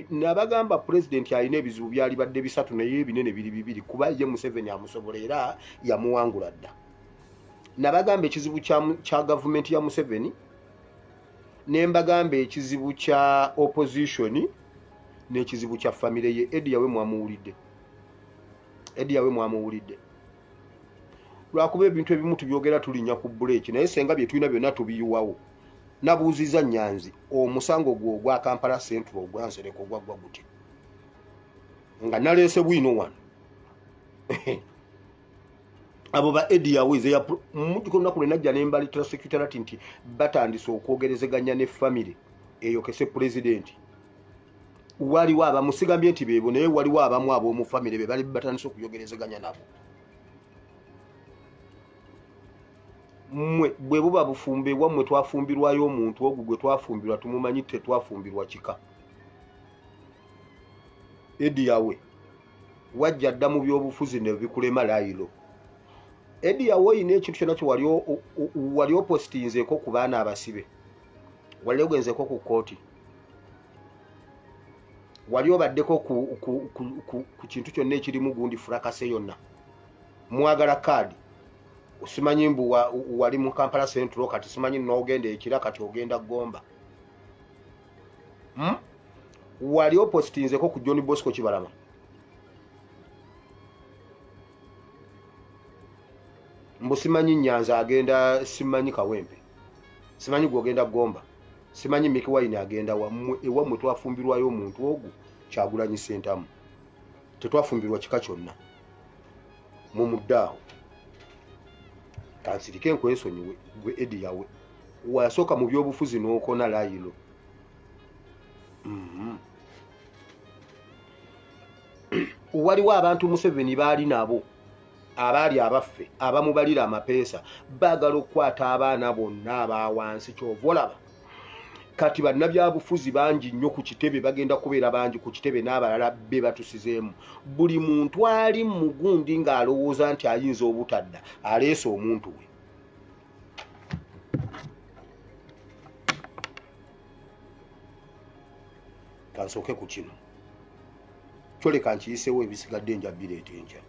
nabagamba president alina ebizibu byali badde bisatu naye ebinene biri bibiri kuba ye Museveni amusobola era yamuwangula dda. Nabagamba ekizibu kya government ya Museveni nembagamba ekizibu kya opposition n'ekizibu kya family ye. Eddie yawe mwamuwulidde lwakuba ebintu ebimu tubyogera tulinya ku break naye senga bye tulina byonna tubiyiwawo. Nabuuziza Nyanzi omusango gwo ogwa Kampala Central ogwansereko ogwaggwa guti nga naleese bwino wano abo ba Eddie Yaweze ya mutiko lunaku lwenajja nembalita secretariat nti batandise okwogerezeganya ne family eyo kese president waliwo abamusigambye nti bebo naye waliwo abamu ab'omu family be bali batandise okuyogerezeganya nabo. Mwe bwe buba bufumbe wammwe twafumbirwayo omuntu ogwo gwe twafumbirwa tumumanyi tetwafumbirwa kika. Eddie yawe wajja dda mu byobufuzi ne bikulema layiro. Eddie yawe oyina ekintu kyonna kye wali opositinzeeko ku baana abasibe, wali ogenzeeko ku kooti, wali obaddeko ku kintu kyonna ekirimu gundi furakase yonna, mwagala kaadi. Simanyi mbu wali mu Kampala Central kati simanyi n'ogenda ekira kati ogenda Gomba. Wali opositinzeko ku John Bosco Kibalama. Mbu simanyi Nyanza agenda, simanyi Kawempe, simanyi gwogenda Gomba, simanyi Mickey Wine agenda ewammwe twafumbirwayo omuntu ogwo Kyagulanyi Ssentamu. Tetwafumbirwa kika kyonna mu muddaawo. Kansirike nkwesonyiwe gwe Eddie yawe wasooka mu byobufuzi n'okona layiro. Waliwo abantu Museveni baali nabo abaali abaffe abamubalira amapeesa baagala okukwata abaana bonna abawansi. Kyova olaba kati bannabyabufuzi bangi nnyo ku kitebe, bagenda kubeera bangi ku kitebe n'abalala be batusizeemu. Buli muntu ali mu gundi ng'alowooza nti ayinza obutadda aleese omuntu we. Kansooke ku kino kyoleka nkiyiseewo ebisigadde nja bireeta enkya.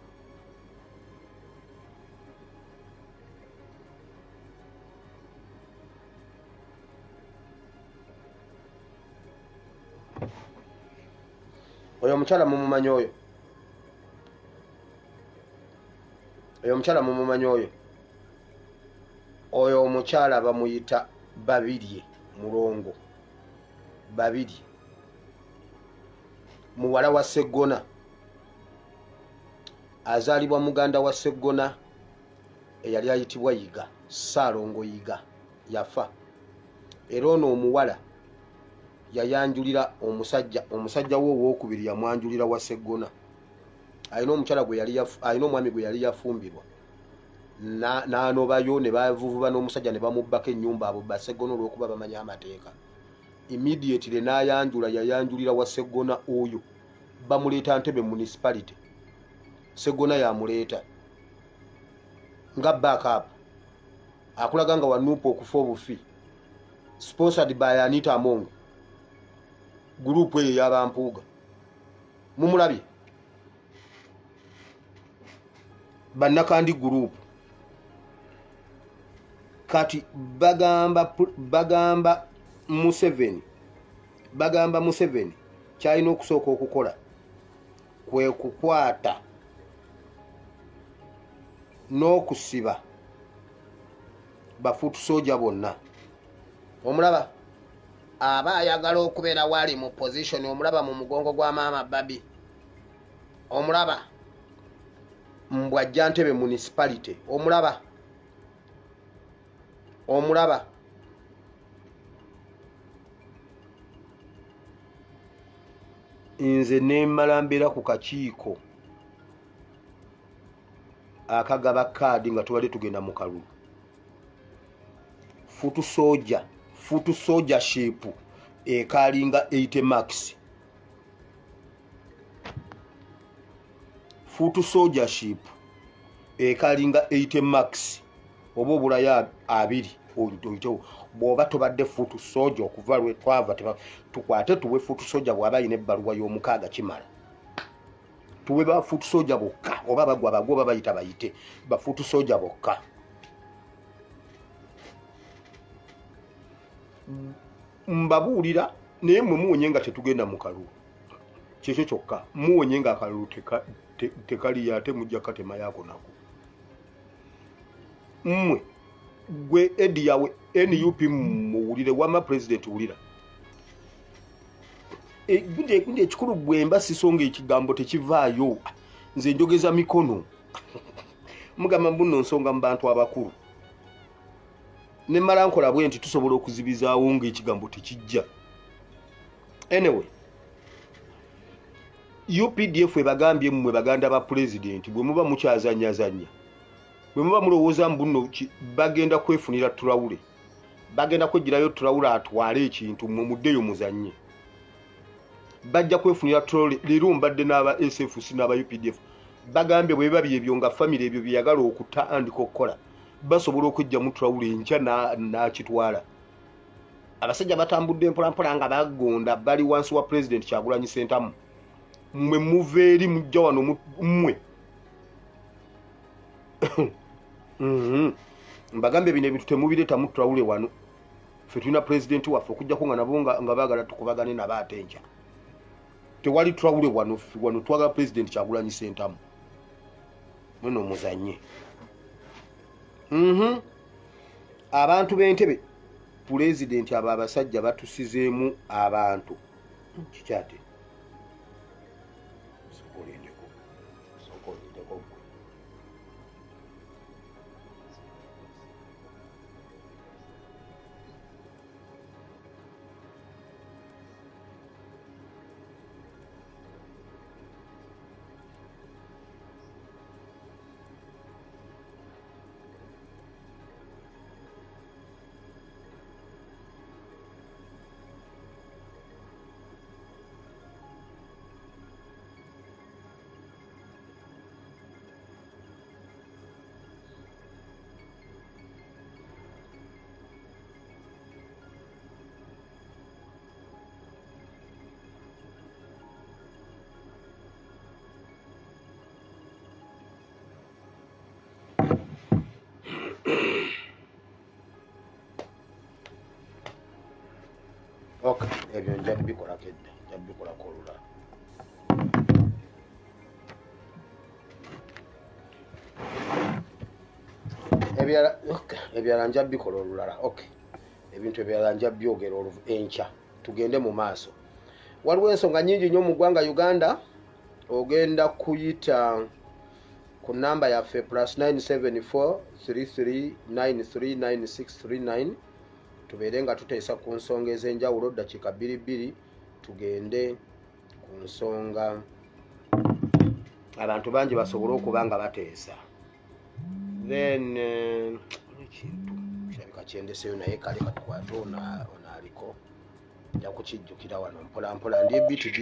Oyo omukyala mumumanyi oyo? Oyo omukyala mumumanyi oyo? Oyo omukyala bamuyita Babirye Mulongo. Babirye muwala wa Sseggona, azaalibwa muganda wa Sseggona eyali ayitibwa Yiga, Ssaalongo Yiga yafa. Era ono omuwala yayanjulira omusajja we owookubiri yamwanjulira wa Sseggona. Alina omukyala gwe yali alina omwami gwe yali yafumbirwa n'anobayo ne bavuvuba n'omusajja ne bamubbako ennyumba abo ba Sseggona olw'okuba bamanyi amateeka. Immediately yayanjulira wa Sseggona oyo bamuleeta Ntebe municipality. Sseggona yamuleeta nga backup akulaga nga wanuupa okufa obufi, sponsored by Anita Among group eyo y'abampuuga. Mumulabye bannakandi group. Kati bagamba Museveni kyalina okusooka okukola kwe kukwata n'okusiba bafuutu soja bonna. Omulaba aba ayagala okubeera wali mu position, omulaba mu mugongo gwa maama Babi, omulaba mbwajja Ntebe municipality, omulaba nze nemmala mbeera ku kakiiko akagaba kaadi nga tubadde tugenda mu kalulu. Futu soldiership ekalinga 80 max. Futu soldiership ekalinga 80 max oba obulaya 2 oyitewo bw'oba tobadde fuutu soja okuva lwe twava tukwate tuwe fuutu soja bw'aba ayina ebbaluwa y'omukaaga kimala tuwe bafuutu soja bokka oba bagwa bagwa oba bayita bayite bafuutu soja bokka mbabuulira naye mwe muwonye nga tetugenda mu kalulu kyekyo kyokka muwonye nga akalulu tekali ate mujja katema yaako nako mmwe gwe edi yawe NUP muwulire wama president wulira gundi ekikulu bwemba sisonga ekigambo tekivaayo nze njogeza mikono mugamba mbuno nsonga mu bantu abakulu ne mala nkola bwe nti tusobola okuzibizaawo ng'ekigambo tekijja anyway UPDF ebagambye mmwe baganda ba president bwe muba mukyazanyazanya bwe muba mulowooza mbuno bagenda kwefunira Traore bagenda kwegirayo Traore atwale ekintu mmwe muddeyo muzanye bajja kwefunira Traore leero mbadde n'aba SFC n'aba UPDF bagambye bwe biba byebyo nga family ebyo byagala okutandika okukola basobola okujja mu Traore enkya n'akitwala abasajja batambudde mpolampola nga bagonda bali wansi wa president Kyagulanyi Ssentamu mmwe muveeri mujja wano mmwe mbagambe bino ebintu temubireeta mu Traore wano ffe tulina president waffe okujjako nga nabo nga baagala tukubagane nabo ate enkya tewali Traore wano twagala president Kyagulanyi Ssentamu muno muzanye abantu b'Entebbe president abo abasajja batusizeemu abantu kikyate okay ebyo nja bikola kedda nja bikola kolula ebyala nja bikola olulala okay ebintu ebyala nja byogera enkya tugende mu maaso waliwo ensonga nyingi nnyo mu ggwanga Uganda ogenda kuyita ku namba yaffe +974 33939639 tubeere nga tuteesa ku nsonga ez'enjawulo ddakiika 22 tugende ku nsonga abantu bangi basobole okuba nga bateesa then ekintu kirabika kyendeseyo naye kale katukwate ono aliko nja kukijjukira wano mpolampola ndi BTG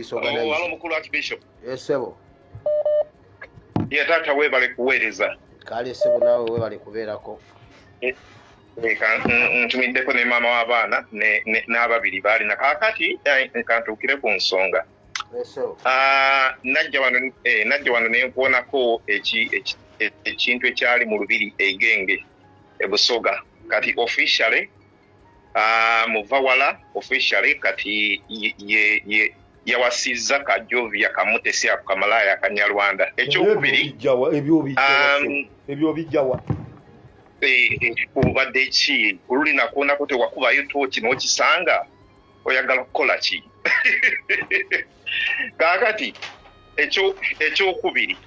mukulu wa Bishop esebo ye taata weebale kuweereza kale esebo naawe weebale kubeerako ntumiddeko ne maama w'abaana n'ababiri baalina kaakati kantuukire ku nsonga najja wano ne nkuwonako ekintu ekyali mu lubiri eigenge ebusoga kati officially muvawala officially kati yawasizza Kajovia kamutesi ako kamalaya akanyarwanda ekyokubiri ebyo bijjawa obadde ki oluli nakuonako tewakubayo tooki n'okisanga oyagala kukola ki kaakati ekyokubiri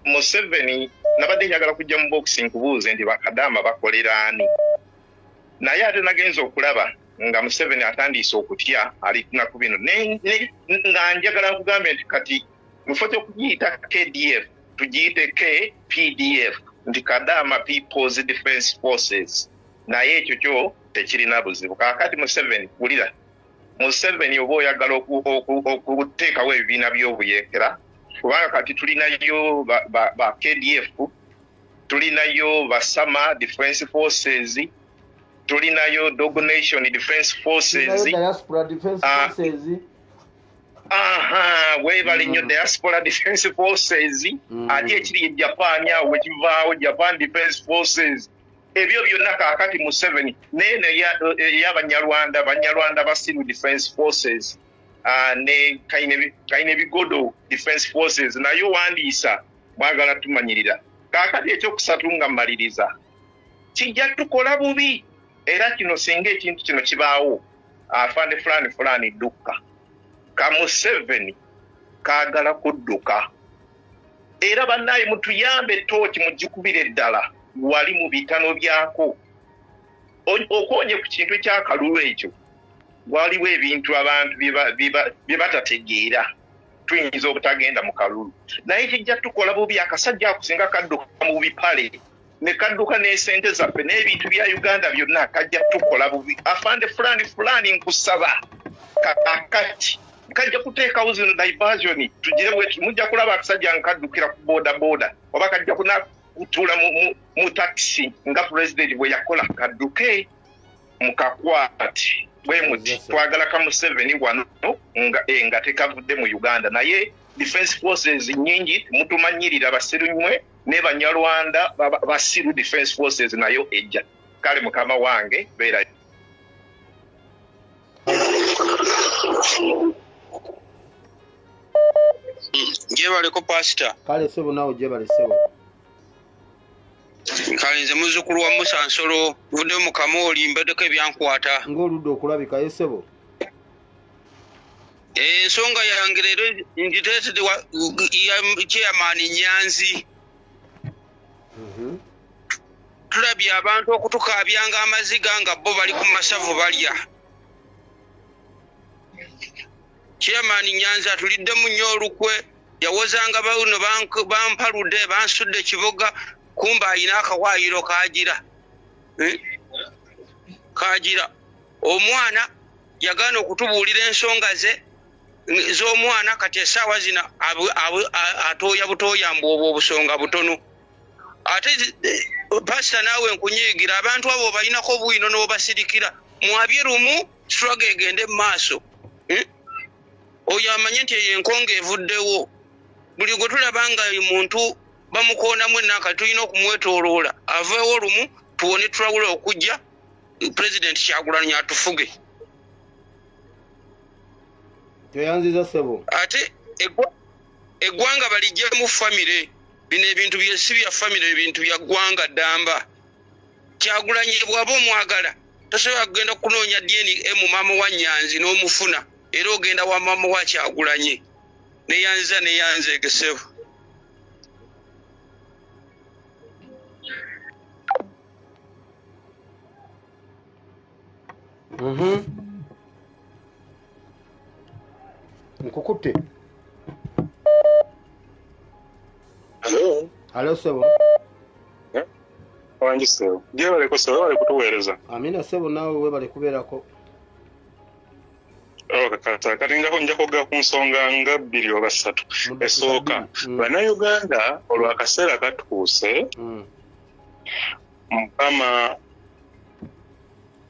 Museveni nabadde njagala kujja mu boxing kubuuze nti bakadaama bakolera ani naye ate nagenza okulaba nga Museveni atandise okutya alinaku bino nga njagala nkugambe nti kati mufo okugiyita KDF tugiyite KPDF nti Kadaama People's Defence Forces naye ekyo kyo tekirina buzibu kaakati Museveni wulira Museveni oba oyagala okuteekawo ebibiina by'obuyeekera kubanga kati tulinayo ba KDF tulinayo Basama Defense Forces, tulinayo Dog Nation Defense Forces, Diaspora Defense Forces. Webale nnyo Diaspora Defense Forces, ate ekiri Japan awo ekivaawo Japan Defense Forces. Ebyo byonna kaakati mu 7 nene y'Abanyarwanda Basiru Defense Forces, ne Kaine Bigodo Defense Forces nayo wandiisa mwagala tumanyirira. Kaakati ekyokusatu nga mmaliriza, kijja tukola bubi era kino singa ekintu kino kibaawo afande fulani dukka kamu 7 kaagala kudduka era bannaye mutuyambe tooki mugikubira eddala wali mu bitano byako okonye ku kintu ekyakalulu ekyo waliwo ebintu abantu bye batategeera tuyinza obutagenda mu kalulu naye kijja tukola bubi akasajja akusinga kadduka mu bipale ne kadduka n'esente zaffe n'ebintu bya Uganda byonna kajja tukola bubi afande fulani nkusaba kakati kajja kuteekawo zino diversion tugire bwe mujja kulaba akasajja nkaddukira ku boda oba kajja kutuula mu taxi nga president bwe yakola kadduke mukakwati bwe muti twagala kamu 7 wano nga tekavudde mu Uganda naye Defense Forces nyingi mutumanyirira Basirunywe ne Banyarwanda Basiru Defense Forces nayo ejja kale mukama wange beera jebale ko pastor kale sebo nawo jebale sebo kale nze muzukulu wa Musa Nsolo vudde mu Kamoli mbedeko ebyankwata ng'oludde okulabika yesebo ensonga yange leero ngiteetedde chairman Nyanzi. Tulabye abantu okutukaabyanga amaziga nga bo bali ku masavu balya. Chairman Nyanzi atuliddemu nnyo olukwe yawozanga bawuno bampaludde bansudde kiboga kumba ayina akawaayiro kagira omwana yagaana okutubuulira ensonga ze z'omwana kati essaawa zina atooya butooyambu obwo obusonga butono ate pasita naawe nkunyiigira abantu abo balinako bwino n'obasirikira mwabye lumu struggle egende mu maaso oyo amanye nti eyo enkonga evuddewo buli gwe tulaba nga muntu bamukoonamu ennaaka tulina okumwetooloola aveewo lumu tuwone tulawula okujja President Kyagulanyi atufuge. Toyanziza sebo. Ate eggwanga balijje mu family bino ebintu byesi bya family ebintu bya ggwanga ddamba. Kyagulanyi bw'aba omwagala tasobola kugenda kunoonya DNA mu maama wa Nyanzi n'omufuna era ogenda wa maama wa Kyagulanyi neyanze egesebo. Nkukutte. Hello sebo. Wangi sebo. Je bale ko sebo bale kutuweereza. Amina sebo nawe we bale kubeerako. Kati njja kwogera ku nsonga nga 2 oba 3. Esooka bannayuganda olw'akaseera katuuse mukama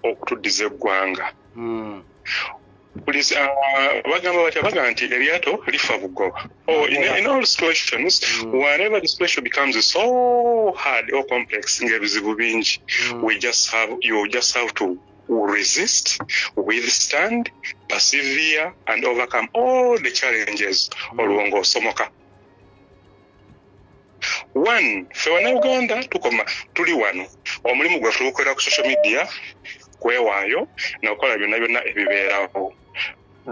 okutuddiza eggwanga. Bagamba nti eryato lifa bugoba. In all situations, whenever the situation becomes so hard or complex, ng'ebizibu bingi, you just have to resist, withstand, persevere, and overcome all the challenges olwongo osomoka. One, fe Uganda tukoma tuli wano omulimu gwaffe tugukolera ku social media kwewaayo n'okola byonna ebibeerawo.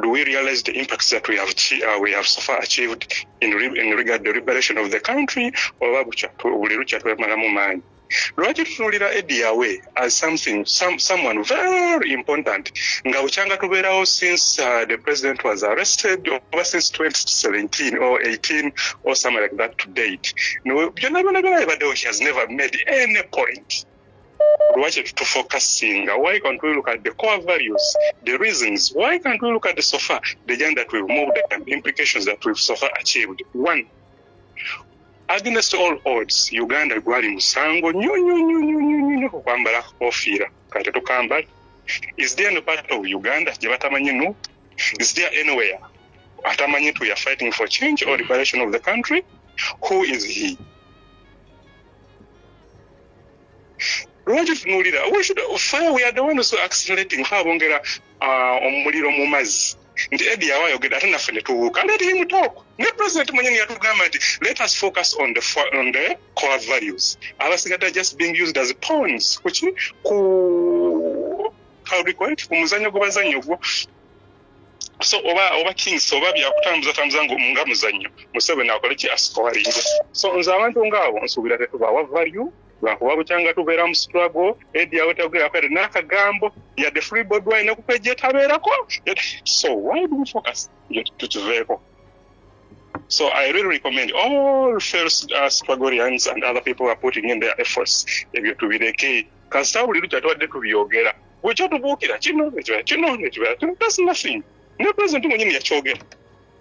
Do we realize the impacts that we have so far achieved in regard to the liberation of the country oba buli lukya twemalamu maanyi? Lwaki tutuulira Eddie Awe as someone very important nga bukyanga tubeerawo since the president was arrested over since 2017 or 18 or something like that to date. No, he has never made any point. Lwaki tutufocusing? Why can't we look at the core values, the reasons? Why can't we look at so far the journey that we've moved and implications that we've so far achieved? One, against all odds Uganda gwali musango nyo kwambala kofira kati tukamba. Is there no part of Uganda gye batamanyi no? Is there anywhere atamanyi we are fighting for change or liberation of the country? Who is he? We should fire. We are the ones who are accelerating. Habongera omuliro mu mazzi. Nti Eddie Awayogera ate naffe ne tuwuuka. Let him talk. Ne President Munyonyi yatugamba nti let us focus on the core values. Abasigadde just being used as pawns. Kuki how do you call it? Kumuzanyo gw'abazanyo gwo. So oba Kings oba byakutambuza nga muzanyo. Museveni akole ki asikowalinga. So nze abantu ng'abo nsuubira tetubawa value. Lwakuba bukyanga tubeera mu struggle Eddie Awayogera kwere n'akagambo yadde free board wine ne kupeje tabeerako. So why do we focus tukiveeko? So I really recommend all first struggleians and other people who are putting in their efforts ebyo tubireke kasita buli lukya twadde tubyogera bwekyo tubuukira kino that's nothing. No President Munyonyi yakyogera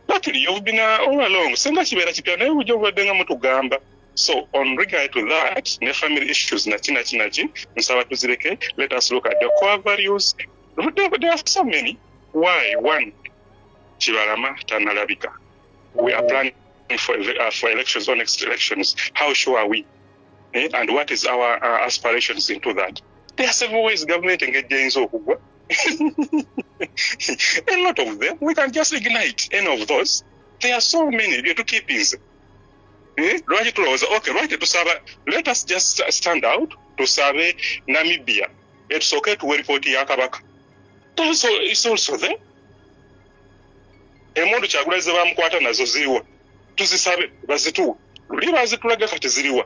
luckily you've been all along senga kibeera kipya naye bujja obadde nga mutugamba. So on regard to that, ne family issues na chinachi, nsaba tuzireke. Let us look at the core values. There are so many. Why? One, Chibalama Tanalabika. We are planning for elections or next elections. How sure are we? And what is our aspirations into that? There are several ways government engages okugwa. A lot of them. We can just ignite any of those. There are so many. We have to keep busy. Right to okay, right to serve. Let us just stand out to serve Namibia. It's okay to report Yakabaka. It's also there. Emondo chagulaze bamukwata nazo ziriwa. Tuzisabe bazitu. Liba zitulaga kati ziriwa.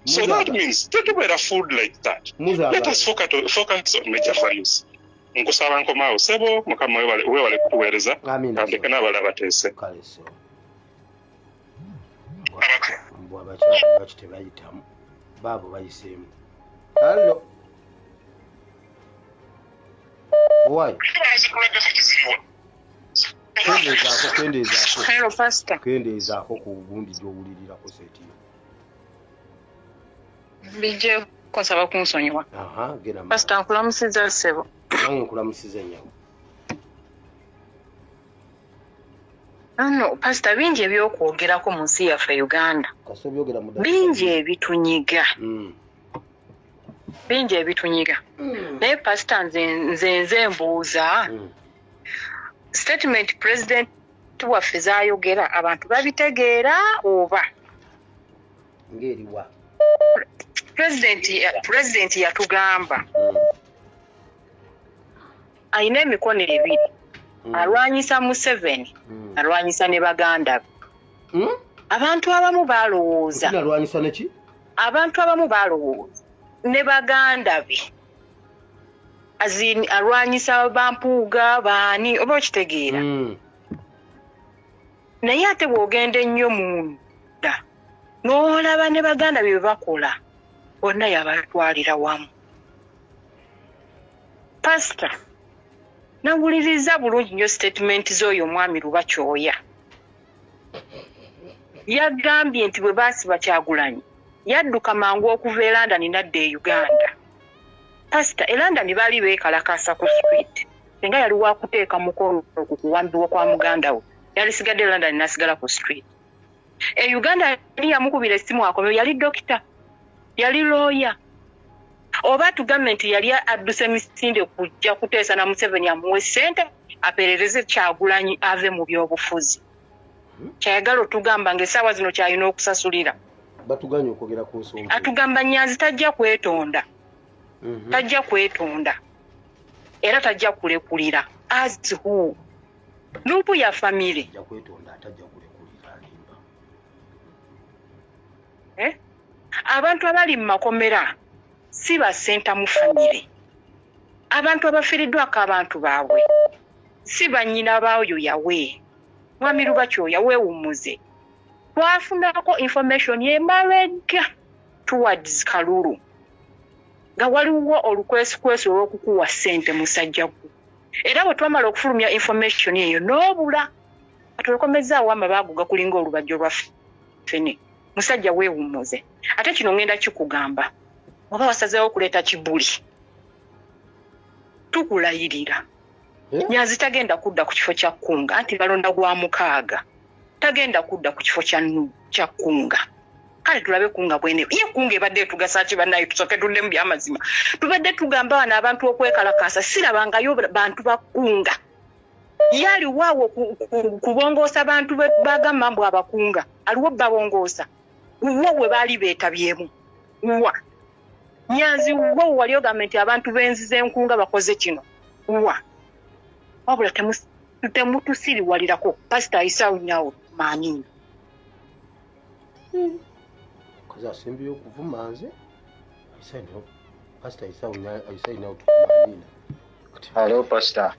So that means take a food like that. Let us focus on major values. Nkusaba nkomaawo sebo mukama wewale kutuweereza. Ndeke n'abalala bateese. Mbwa abakyala lwaki tebayitamu baabo bayiseemu. Hallo why kendeezaako ku bugundi gy'owulirirako seetiyo bijje konsaba kunsonyiwa. Genda Pastor nkulamusiza ssebo. nange nkulamusiza nyawo. No, Pastor bingi ebyokwogerako mu nsi yaffe Uganda. Bingi ebitunyiga. Bingi ebitunyiga. Naye Pastor nze mbuuza. Statement President waffe z'ayogera abantu babitegeera oba? Ng'eriwa. President yatugamba. Ayina emikono ebiri. Alwanyisa Museveni. Alwanyisa ne baganda be. Abantu abamu balowooza. Alwanyisa neki? Abantu abamu balowooza ne baganda be. Azini alwanyisa bampuuga baani oba okitegeera. Naye ate bw'ogenda ennyo munda n'olaba ne baganda be bakola bonna yabatwalira wamu. Pastor nawuliriza bulungi nnyo statement z'oyo omwami Lubakyoya. Yagambye nti bwe baasiba Kyagulanyi yadduka mangu okuva e London n'adda e Uganda. Pastor, e London baali beekalakaasa ku street. Senga yali waakuteeka mukono ku kuwambibwa kwa muganda we. Yali sigadde e London n'asigala ku street. E Uganda yali yamukubira essimu akomyo, yali dokita, yali lawyer. Oba tugambe nti yali adduse misinde kujja kuteesa na Museveni amuwe ssente aperereze Kyagulanyi ave mu byobufuzi. Kyayagala otugamba ng'essaawa zino kyalina okusasulira. Batuganya okwogera ku nsonga. Atugamba Nyanzi tajja kwetonda. Tajja kwetonda. Era tajja kulekulira. As who? Lupu ya family. Tajja kwetonda atajja kulekulira alimba. Abantu abali mu makomera si basenta mu family. Abantu abafiiriddwako abantu baabwe si bannyina baayo yawe. Mwami Lubakyoya weewummuze. Twafunako information y'emabega towards Kalulu. Nga waliwo olukwesukwesu olw'okukuwa ssente musajja gwo. Era bwe twamala okufulumya information eyo n'obula. Atulekomezaawo amabaago gakulinga olubajjo lwa ffene. musajja weewummuze. Ate kino ngenda kikugamba. Oba wasazeewo okuleeta kibuli. Tukulayirira. Nyanzi tagenda kudda ku kifo kya Kkunga anti balonda gwa mukaaga. Tagenda kudda ku kifo kya Kkunga. Kale tulabe Kkunga bwene. Ye Kkunga ebadde tugasa ki bannaye tusooke tudde mu byamazima. Tubadde tugamba bano abantu okwekalakaasa sirabangayo bantu ba Kkunga. Yali waawo kubongoosa bantu bagamba mbu abakunga. Aliwo babongoosa. Wowe baali beetabyemu. Wa. Nyanzi wowe wali ogamba nti abantu benzize Nkunga bakoze kino. Wa. Wabula temutusiriwalirako Pastor Isaac Nyawo maanyi. Kaza simbi okuvuma nze. Pastor Isaac Nyawo tukumanina. Hello Pastor.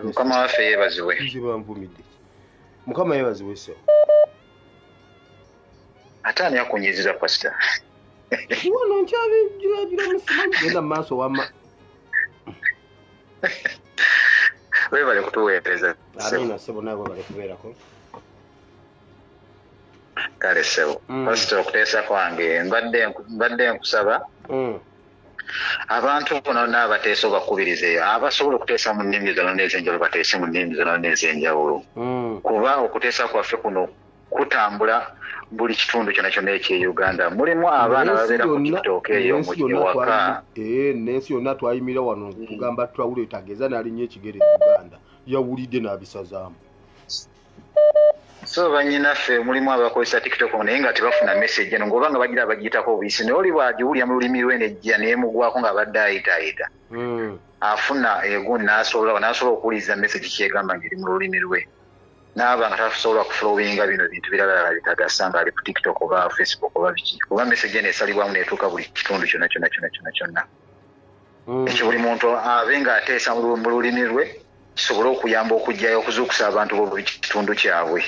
Mukama waffe yeebazibwe. Nziba nvumidde. Mukama yeebazibwe sewo. Ate ani akunyiziza Pastor? Wano nkyabijjira musimanyi genda mu maaso wamma. Weebale kutuweereza. Amina sebo nabo bali kubeerako. Kale sebo. Pastor okuteesa kwange mbadde nkusaba. Abantu bonna abateesa bakubirize abasobola okuteesa mu nnimi zino n'ez'enjawulo bateese mu nnimi zino n'ez'enjawulo. Kuba okuteesa kwaffe kuno kutambula buli kitundu kyonna kyonna ekye Uganda. Mulimu abaana babeera ku TikTok eyo mu kiwaka. N'ensi yonna twayimira wano kugamba twawule tageza n'alinnya ekigere Uganda. Yawulidde n'abisazaamu. So banyinaffe mulimu abakozesa TikTok naye nga tebafuna message eno ng'oba nga bagira abagiyitako obuyisi naye oli bw'agiwulira mu lulimi lwe nejja neemugwako ng'abadde ayitaayita. Afuna egundi n'asobola okuwuliriza message kyegamba ng'eri mu lulimi lwe. N'aba nga tasobola kufulowinga bino bintu birala bitagasa ng'ali ku TikTok oba Facebook oba biki. Kuba message eno esalibwamu neetuuka buli kitundu kyonna. Ekyo buli muntu abe ng'ateesa mu lulimi lwe kisobole okuyamba okujjayo okuzuukusa abantu b'omu kitundu kyabwe.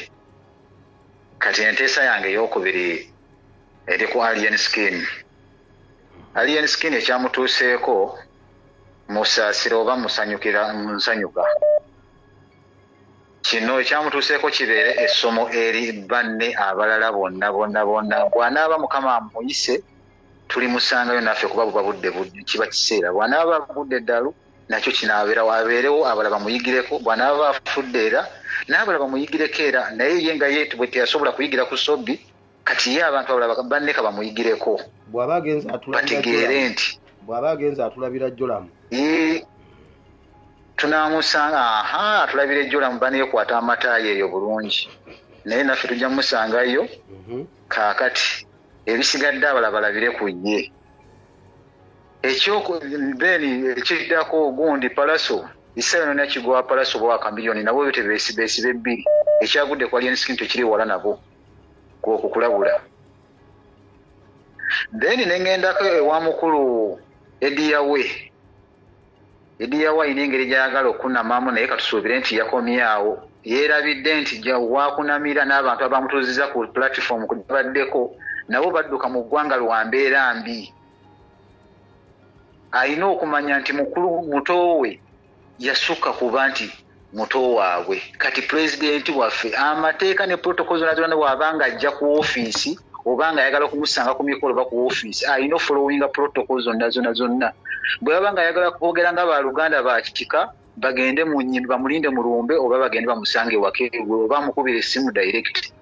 Kati enteesa yange ey'okubiri eri ku Alien Skin. Alien Skin ekyamutuuseeko musaasira oba musanyuka. Kino ekyamutuuseeko kibeere essomo eri banne abalala bonna. Bw'anaaba Mukama amuyise tulimusangayo naffe kuba buba budde kiba kiseera. Bw'anaaba budde ddalu nakyo kinaabeerawo abeerewo abalala bamuyigireko. Bw'anaaba afudde era n'abalala bamuyigireko era naye ye nga ye bwe teyasobola kuyigira ku sobbi kati ye abantu abalala banne ka bamuyigireko. Bategeere nti bw'aba agenze atulabira Jolamu. Tunaamusanga atulabira Jolamu baneekwata amataayi eyo bulungi. Naye naffe tujja musangayo kaakati ebisigadde abalala balabire ku ye. Ekiddako gundi Palaso Isaayo nakigwa Palaso bwa kamiliyoni nabo yote beesibe bbiri. Ekyagudde kwa Alien Skin tekiri wala nabo okukulabula. Then nengendako ewa mukulu Ediyawe ine engeri gyayagala okunamamu naye katusuubire nti yakomyawo. Yeerabidde nti waakunamira n'abantu abamutuuziza ku platform kubaddeko nabo badduka mu ggwanga lwa mbeera mbi. Alina okumanya nti muto we yasukka kuba nti muto waabwe. Kati pulezidenti waffe amateeka ne protocol zonna zonna bw'abanga ajja ku ofiisi obanga ayagala okumusanga ku mikolo oba ku ofiisi alina ofolowinga protocol zonna. Bwe babanga ayagala kwogera nga baaluganda bakika bagende mu nnyimbi bamulinde mu lumbe oba bagende bamusange ewaka oba mukubira essimu direct.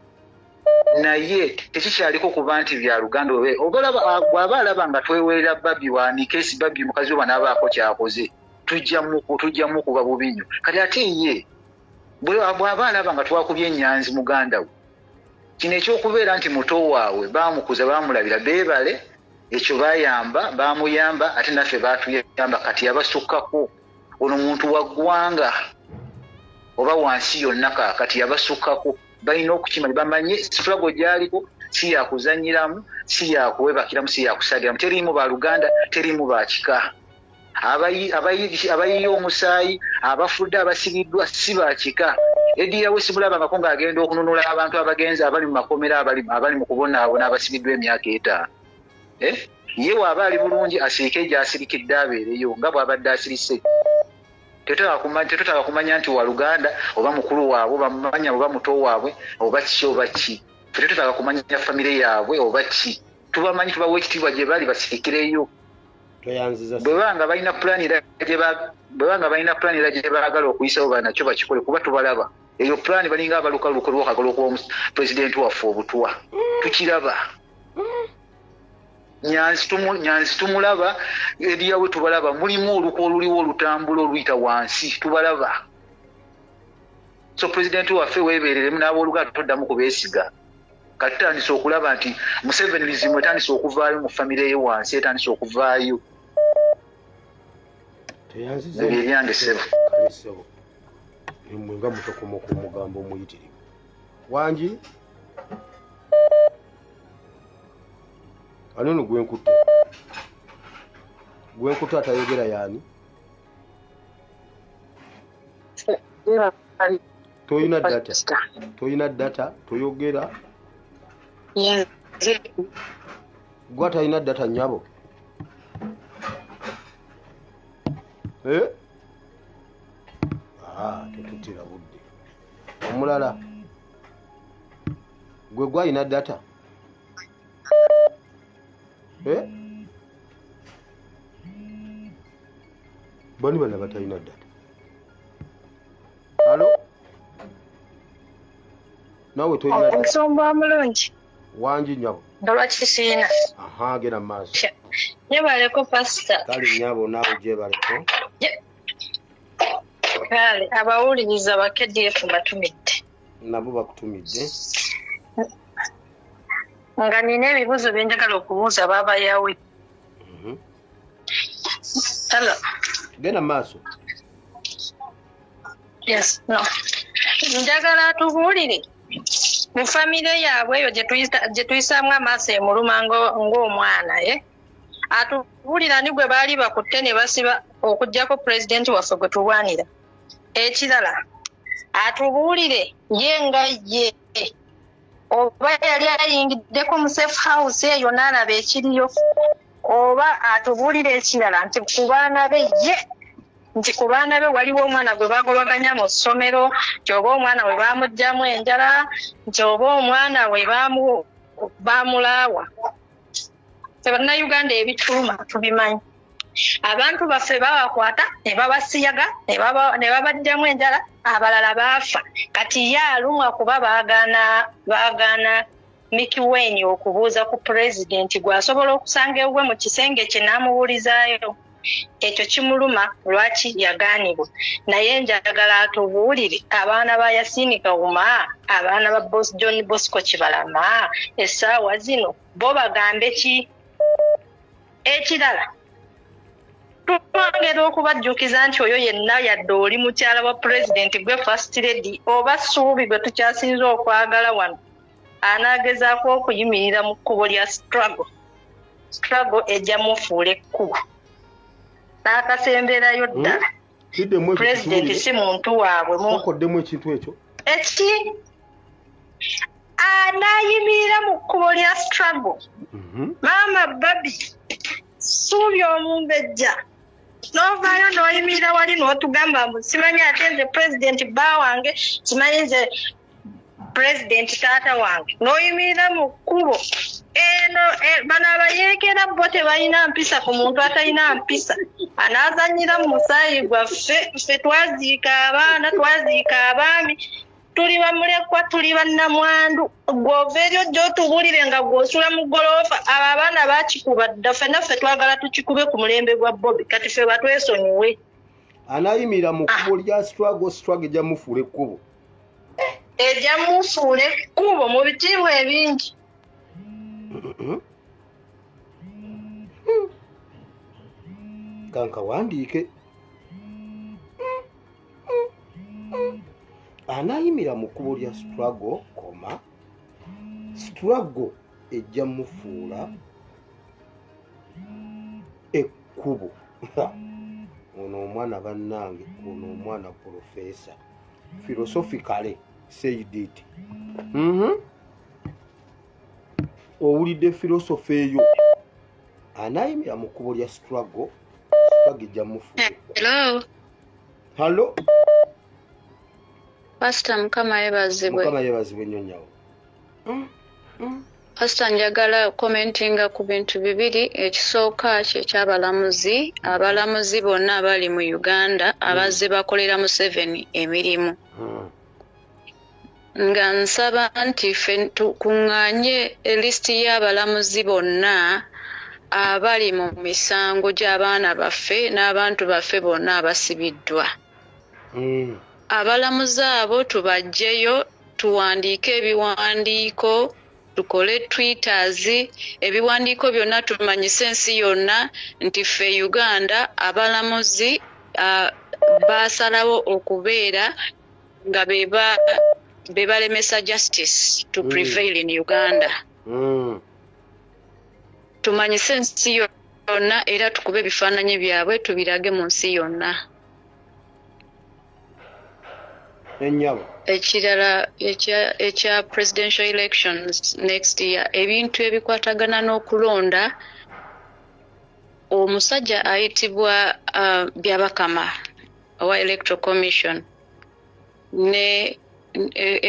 Naye tekikyaliko kuba nti bya Luganda bw'aba alaba nga tweweerera Babbi waanika esi Babbi mukazi we banaabaako kyakoze tujjamu kuba bubi nnyo. Kati ate ye bw'aba alaba nga twakubye Nyanzi muganda we kino ekyokubeera nti muto waabwe baamukuza baamulabira beebale ekyo baamuyamba ate naffe baatuyamba kati yabasukkako ono muntu wa ggwanga oba wansi yonna kaakati yabasukkako. Balina okukimanya bamanye struggle gyaliko si yakuzanyiramu si yakuwebakiramu si yakusaliramu. Teriimu baluganda teriimu bakika. Abayiye omusaayi abafudde abasibiddwa si bakika. Ediyawe simulabangako ng'agenda okununula abantu abagenzi abali mu makomera abali mu kubonaabona abasibiddwa emyaka 5. Ye waaba ali bulungi asirike gy'asirikidde abeereyo nga bw'abadde asirise. Tetutaka kumanya nti wa Luganda oba mukulu waabwe bamumanya oba muto waabwe oba ki oba ki. ffe tutaka kumanya famire yaabwe oba ki tubamanyi tubawa ekitiibwa gye bali basiikireyo bwe banga balina pulaani era gye baagala okuyisawo banakyo bakikole kuba tubalaba eyo pulaani balinga abalukaluko lwokagala okuwa pulezidenti waffe obutwa tukiraba nyanzi tumulaba eriyawe tubalaba mulimu oluko oluliwo olutambula oluyita wansi tubalaba so pulezidenti waffe weebereremu n'abooluganda toddamu kubeesiga kati tandise okulaba nti Museveni lizimu etandise okuvaayo mu famire ye wansi etandise okuvaayo ebyo ebyange ssebo mwe nga mutokoma ku mugambo omuyitirivu wangi anono gwenkutte atayogera yaani toyina data toyogera gwe atalina data nyabo tetutira budde omulala gwe gwalina data bani bana batalina data alo nawe toyina omusomba mulungi wangi nyabo ndolwaki siina genda mu maaso nyebaleko pasita kale nyabo naawe gyebaleko kale abawuliriza ba KDF batumidde nabo bakutumidde nga nina ebibuuzo bye njagala okubuuza baabayawe hello genda mu maaso yes no njagala tubuulire mu famire yaabwe eyo gye tuyisaamu amaaso emuluma ng'omwana atubuulira ni gwe baali bakutte ne basiba okuggyako pulezidenti waffe gwe tulwanira ekirala atubuulire ye nga ye oba yali ayingiddeko mu safe house eyo n'alaba ekiriyo oba atubuulire ekirala nti ku baana be waliwo omwana gwe bagobaganya mu ssomero nti oba omwana we baamuggyamu enjala nti oba omwana we baamulaawa bannayuganda ebituluma tubimanyi abantu baffe babakwata ne babasiyaga ne babaggyamu enjala abalala baafa kati ye alumwa kuba baagaana Mickey Wayne okubuuza ku pulezidenti gwasobola okusanga ewuwe mu kisenge kye n'amubuulizaayo ekyo kimuluma lwaki yagaanibwa naye njagala atubuulire abaana ba Yasini Kawuma abaana ba John Bosco Kibalama essaawa zino bo bagambe ki ekirala twongera okubajjukiza nti oyo yenna yadde oli mukyala wa pulezidenti gwe first lady oba Ssuubi gwe tukyasinze okwagala wano anaagezaako okuyimirira mu kkubo lya struggle ejja mufuula ekkubo n'akasemberayo ddala pulezidenti si muntu waabwe mukoddemu ekintu ekyo anaayimirira mu kkubo lya struggle maama babi Ssuubi omumbejja n'ovaayo n'oyimirira wali n'otugamba mbu simanyi ate nze pulezidenti bba wange simanyi nze pulezidenti taata wange n'oyimirira mu kkubo eno bano abayeekera bo tebalina mpisa ku muntu atalina mpisa anaazanyira mu musaayi gwaffe ffe twaziika abaana twaziika abaami tuli bamulekwa tuli bannamwandu gw'ova eri ojja otubuulire nga gw'osula mu ggoloofa abo abaana baakikuba dda ffenaffe twagala tukikube ku mulembe gwa Bobi kati ffe batwesonyiwe anaayimirira mu kkubo lya struggle ejja mufuula ekkubo ejja mufuula ekkubo mu bitiibwa ebingi kankawandiike anayimira mu kkubo lya struggle ejja mufuula ekkubo ono omwana bannange ono omwana profesa philosophically said it owulidde philosophy eyo anayimira mu kkubo lya struggle ejja mufuula hallo Pastor Mukama yebazibwe nnyo nyawo Pastor njagala commentinga ku bintu bibiri. Ekisooka ky'ekyabalamuzi, abalamuzi bonna abali mu Uganda abazze bakolera Museveni emirimu. Nga nsaba nti ffe tukuŋŋaanye lisiti y'abalamuzi bonna abali mu misango gy'abaana baffe n'abantu baffe bonna abasibiddwa. Abalamuzi abo tubaggyeyo, tuwandiike ebiwandiiko, tukole twitters, ebiwandiiko byonna tumanyise ensi yonna nti ffe Uganda abalamuzi baasalawo okubeera nga be balemesa justice to prevail in Uganda. Tumanyise ensi yonna era tukube ebifaananyi byabwe tubirage mu nsi yonna. Ekirala ekya presidential elections next year, ebintu ebikwatagana n'okulonda, omusajja ayitibwa Byabakama owa Electoral Commission ne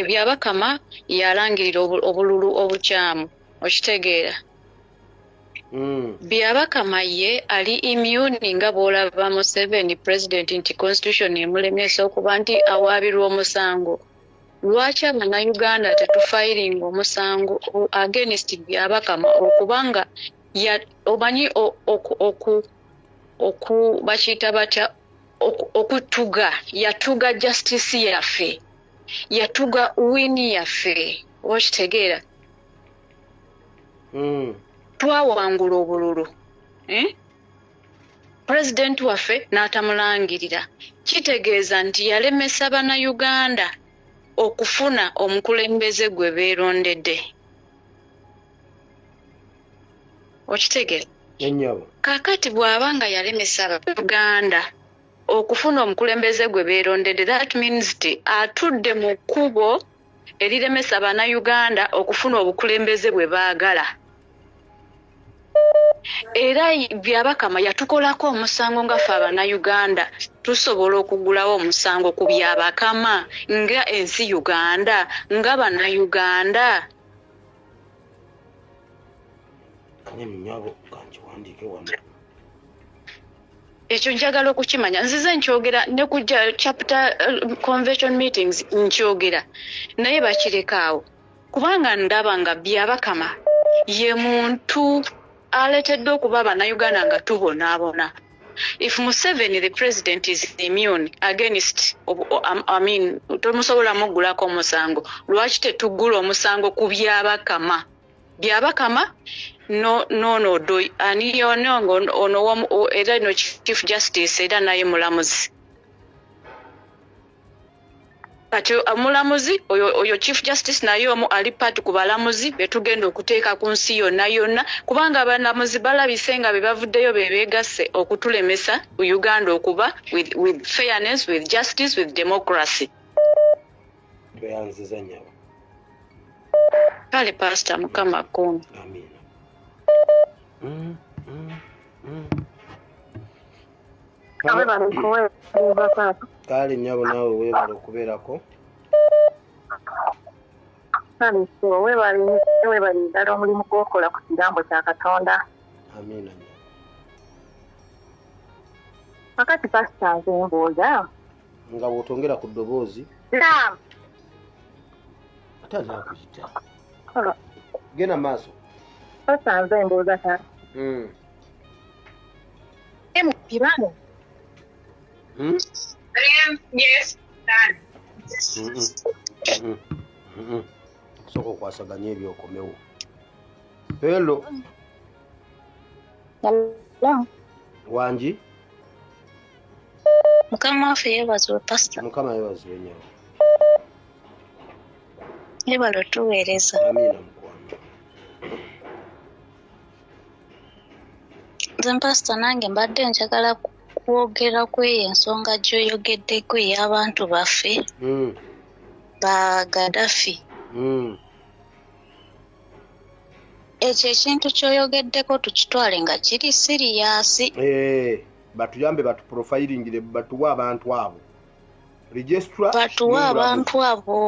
Byabakama yalangirira obululu obukyamu, okitegeera. Byabakama ye ali immune nga bw'olaba Museveni president nti constitution emulemesa okuba nti awaabirwa omusango. Lwaki Abannayuganda tetufayiringa omusango against Byabakama okubanga omanyi bakiyita batya okutuga, yatuga justice yaffe, yatuga wini yaffe, okitegeera. Twawangula obululu, President waffe n'atamulangirira. Kitegeeza nti yalemesa Bannayuganda okufuna omukulembeze gwe beerondedde. Okitegeera? Kaakati bw'abanga yalemesa Abaganda okufuna omukulembeze gwe beerondedde, that means ti atudde mu kkubo eriremesa Bannayuganda okufuna obukulembeze bwe baagala. Era Byabakama yatukolako omusango nga ffe Abannayuganda tusobola okuggulawo omusango ku Byabakama nga ensi Uganda, nga Bannayuganda. Ekyo njagala okukimanya. Nzize nkyogera ne ku chapter convention meetings nkyogera, naye bakirekaawo kubanga ndaba nga Byabakama ye muntu aletedde okuba Bannayuganda nga tubonaabona. If Museveni the president is immune against tomusobola muggulako omusango, lwaki tetuggula omusango ku Byabakama? Byabakama no do ani ono era no chief justice era naye mulamuzi. Kati omulamuzi oyo chief justice naye omu ali part ku balamuzi betugenda okuteeka ku nsi yonna kubanga abalamuzi balabise nga bebavuddeyo bebeegasse okutulemesa Uganda okuba with fairness, with justice, with democracy. Kale Pastor Mukama Kumi. Amen. Kale nnyabo naawe weebala okubeerako. Weebali ddala omulimu gw'okola ku kigambo kya Katonda. Amiina. Kakati Pastor nze mbuuza. Nga bw'otongera ku ddoboozi. Naam. Ate naakuyita. Genda maaso. Pastor nze mbuuza ta. Kirano. Yes, done. Soko kwasaganya ebyo okomewo. Hello. Hello. Wanji? Mukama waffe yeebazibwe Pastor. Mukama yeebazibwe nnyo. Yeebala otuweereza. Amiina mukwano. Nze Pastor nange mbadde njagala kwogera ku ensonga gy'oyogeddeko ey'abantu baffe ba Gaddafi. Ekyo ekintu ky'oyogeddeko tukitwale nga kiri siriyasi. Batuyambe batuprofilingire batuwa abantu abo. Registra batuwa abantu abo.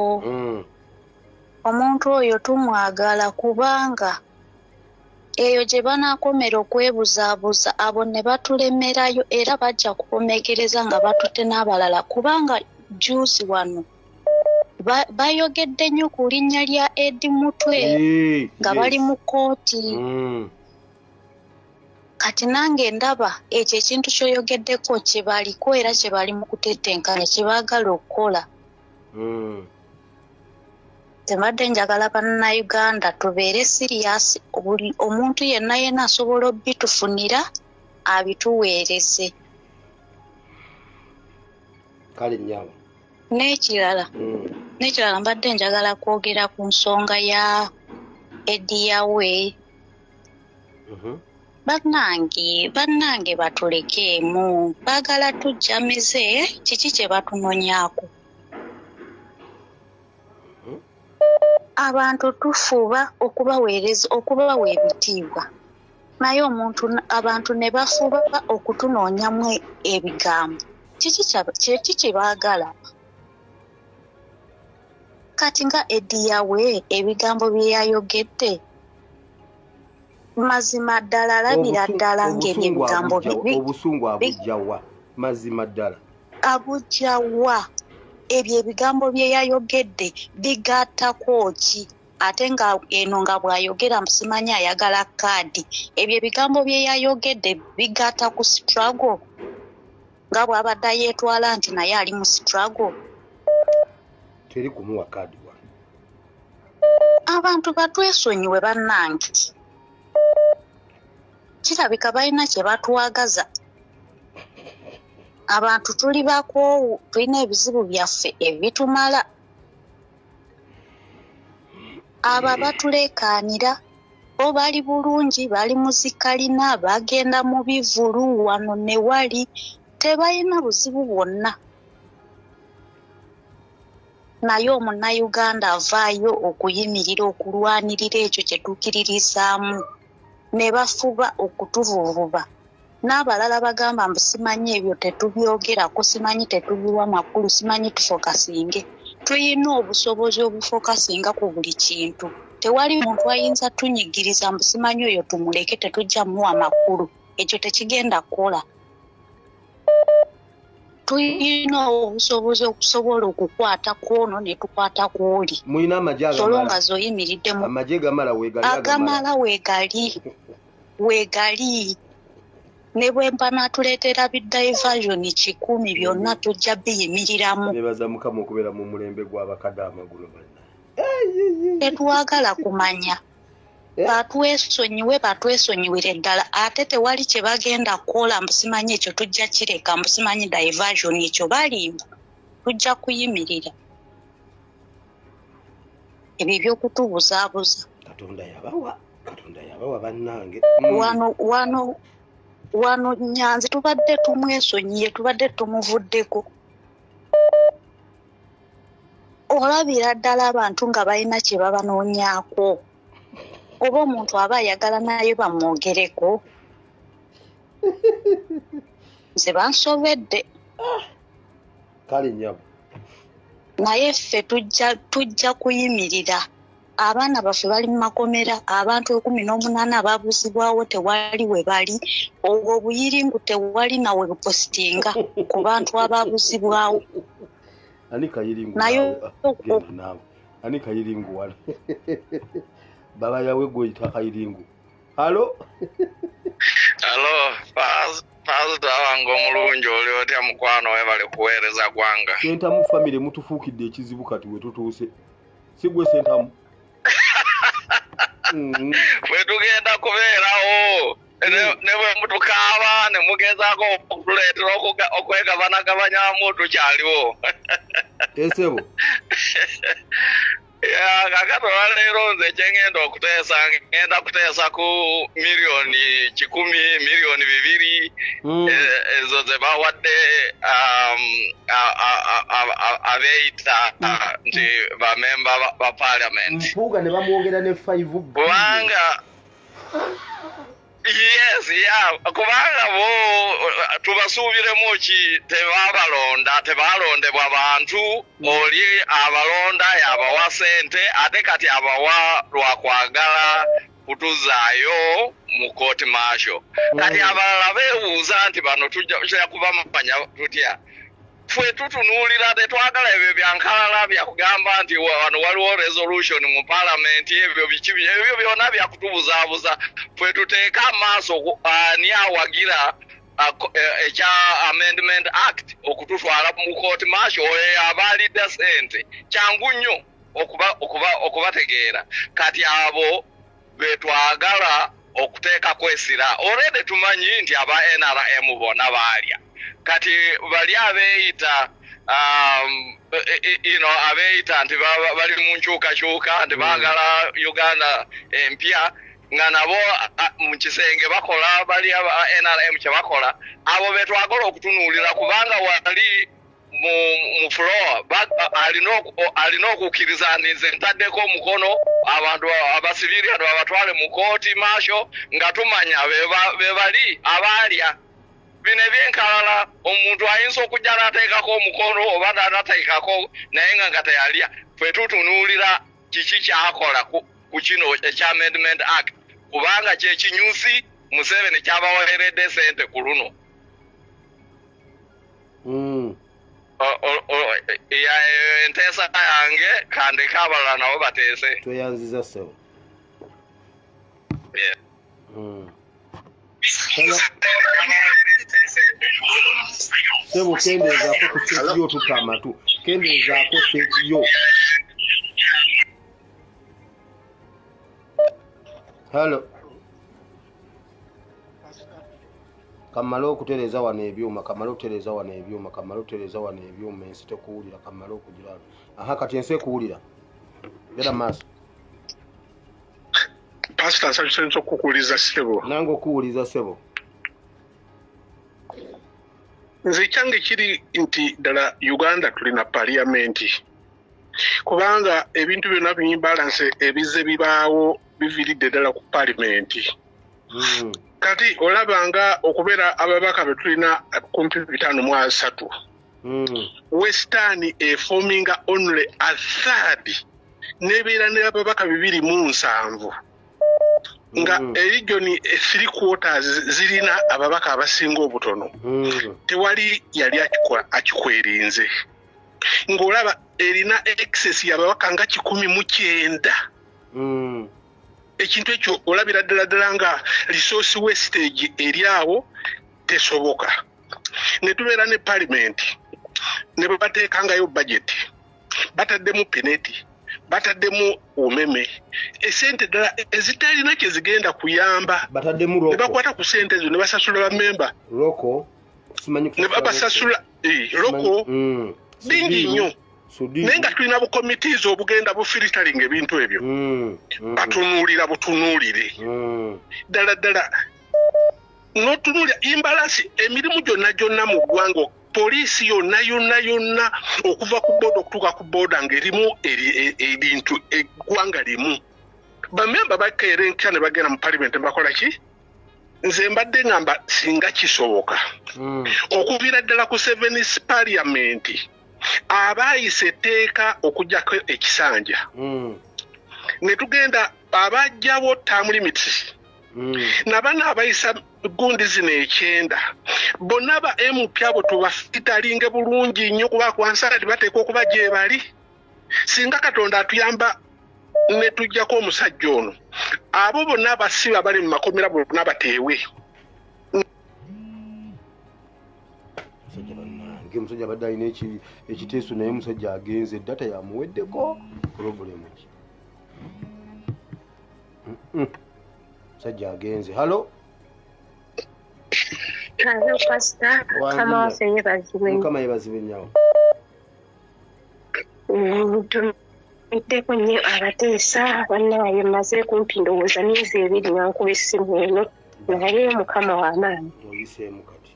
omuntu oyo tumwagala kubanga eyo gye banaakomera okwebuzaabuza abo ne batulemerayo era bajja kukomekereza nga batutte n'abalala kubanga juusi wano bayogedde nnyo ku linnya lya Edi Mutwe nga bali mu kkooti. Kati nange ndaba ekyo ekintu ky'oyogeddeko kye baliko era kye bali mu kutetenkanya kye baagala okukola. Tembadde njagala bannayuganda tubeere siriyasi, buli omuntu yenna asobola obitufunira abituweereze. Kale nnyabo. N'ekirala mbadde njagala kwogera ku nsonga ya Ediyawe. Bannange batulekeemu, baagala tujjamize kiki kye batunonyaako. Abantu tufuba okubawa ebitiibwa naye abantu ne bafuba okutunoonyamu ebigambo. Kiki kye baagala? Kati nga Ediyawe ebigambo bye yayogedde mazima ddala alabira ddala ng'ebyo ebigambo obusungu abujjawa mazima ddala abujjawa ebyo ebigambo bye yayogedde bigattako ki ate nga eno nga bw'ayogera musimanyi ayagala kaadi. Ebyo ebigambo bye yayogedde bigatta ku struggle nga bw'abadde yeetwala nti naye ali mu struggle. Teri kumuwa kaadi wa. Abantu batwesonyiwe bannange. Kirabika balina kye batwagaza. Abantu tuli bakoowu, tulina ebizibu byaffe ebitumala. Abo batuleekaanira bo bali bulungi, bali mu zikalina, bagenda mu bivulu wano ne wali, tebalina buzibu bwonna. Naye omunnayuganda avaayo okuyimirira okulwanirira ekyo kye tukiririzaamu ne bafuba okutuvuvuba. N'abalala bagamba mbu simanyi ebyo tetubyogerako, simanyi tetubiwa makulu, simanyi tufokasinge. Tuyina obusobozi obufokasinga ku buli kintu. Tewali muntu ayinza tunyigiriza mbu simanyi oyo tumuleke tetujja muwa makulu. Ekyo tekigenda kukola. Tuyina obusobozi okusobola okukwata kwono ne tukwata kwoli. Muyina amagye agamala. Solonga zoyimiridde mu amagye gamala weegali agamala weegali. Ne bwe mpa n'atuleetera bidiversion 10 byonna tujja biyimiriramu. Nebaza Mukama okubeera mu mulembe gw'abakadde amagulo banna. Tetwagala kumanya. Batwesonyiwere ddala ate tewali kye bagenda kukola mbu simanyi ekyo tujja kireka mbu simanyi diversion ekyo balimba tujja kuyimirira. Ebyo eby'okutubuzaabuza. Katonda yabawa bannange. Wano Nyanzi tubadde tumwesonyiye, tubadde tumuvuddeko. Olabira ddala abantu nga balina kye babanoonyaako. Oba omuntu aba ayagala naye bamwogereko. Nze bansobedde. Kale nnyabo. Naye ffe tujja kuyimirira. Abaana baffe bali mu makomera, abantu 18 abaabuzibwawo tewali we bali. Obwo obuyiringu tewali nawe bupositinga ku bantu abaabuzibwawo. Ani kayiringu nawe? Ani kayiringu wano? Baba yawe goyita kayiringu. Halo? Halo, Pastor wange omulungi oli otya mukwano we bali kuweereza gwanga. Sentamu family mutufuukidde ekizibu kati we tutuuse. Sigwe sentamu. Bwe tugenda kubeerawo ne bwe mutukaaba ne mugezaako okutuleetera okwegabanagabanyamu tukyaliwo. Esebo. Kakati olwaleero nze kyengenda okuteesa ngenda kuteesa ku miliyoni 10, miliyoni 2 ezo ze bawadde abeeyita nti bamemba ba parliament. Mpuuga ne bamwongera ne 5 kubanga yes, kubanga bo tubasuubiremu ki tebalondebwa bantu oli abalonda yabawa sente ate kati abawa lwakwagala kutuzaayo mu court martial. Kati abalala beebuuza nti bano tujja kubamanya tutya. Fwe tutunuulira tetwagala ebyo byankalala byakugamba nti wano waliwo resolution mu parliament ebyo byonna byakutubuzaabuza. Fwe tuteeka amaaso ani awagira ekya amendment act okututwala mu court martial oyo abaalidde sente kyangu nnyo okubategeera. Kati abo betwagala okuteeka kwesira already tumanyi nti aba NRM bona baalya. Kati bali abeeyita abeeyita nti bali mu nkyukakyuka nti baagala Uganda empya nga nabo mu kisenge bakola bali aba NRM kye bakola. Abo betwagala okutunuulira kubanga wali mu floor alina okukkiriza nze ntaddeko omukono abantu abasiviliano babatwale mu kooti martial nga tumanya be bali abaalya. Bino ebyenkalala omuntu ayinza okujja n'ateekako omukono oba n'atateekako naye nga teyalya. Fwe tutunuulira kiki kyakola ku kino ekya amendment act kubanga kyekinyusi Museveni kyabaweeredde sente ku luno. Enteesa yange kandeka abalala nabo bateese. Tweyanziza ssebo. Sebo kendeezaako ku sekiyo tukamatu. Kendeezaako sekiyo. Hello. Kamala okutereeza wano ebyuma, kamala okutereeza wano ebyuma, kamala okutereeza wano ebyuma ensi tekuwulira, kamala okugira. Aha kati ensi ekuwulira. Gera maaso. Pastor nsanyusa okukuwuliza ssebo. Nange okuwuliza ssebo. Nze kyange kiri nti ddala Uganda tulina parliamenti. Kubanga ebintu byonna by'imbalance ebize bibaawo biviiridde ddala ku parliamenti. Kati olabanga okubeera ababaka be tulina kumpi 503. Western forminga only a third nebeera n'ababaka 207. Nga region 3/4 zirina ababaka abasinga obutono. Tewali yali akikwerinze. Ng'olaba erina excess y'ababaka nga 109. Ekintu ekyo olabira ddala nga resource wastage eri awo tesoboka. Ne tubeera ne parliament ne bateekangayo budget bataddemu peneti bataddemu umeme esente ddala ezitalina kye zigenda kuyamba bataddemu roko ne bakwata ku sente ezo ne basasula bamemba roko simanyi ne babasasula roko bingi nnyo. Naye nga tulina bukomitiizi obugenda bufilitaringa ebintu ebyo batunuulira butunuulire ddala n'otunuulira imbalasi emirimu gyonna mu ggwanga poliisi yonna okuva ku booda okutuuka ku booda ng'erimu ebintu eggwanga limu. Bamemba bakeera enkya ne bagenda mu parliament bakola ki? Nze mbadde ngamba singa kisoboka okuviira ddala ku 7 parliament abaayise etteeka okugjako ekisanja ne tugenda abajjawo term limits nabana abayisa gundi zino 9 bonna ba MP abo tubafitalinge bulungi nnyo kuba kwansala bateeka okuba gye bali. Singa Katonda atuyamba ne tujjako omusajja ono abo bonna abasiba bali mu makomera bonna bateewe. Omusajja badde alina ekiteeso naye omusajja agenze data yamuweddeko problemu ki? Omusajja agenze. Halo? Halo Pastor. Kama wasenye bazibe. Mukama yebazibe nnyawo. Tumideko nnyo abateesa bannaye maze kumpi ndowooza myezi 2 nga nkuba essimu eno naye Mukama w'amaanyi. Oyiseemu kati.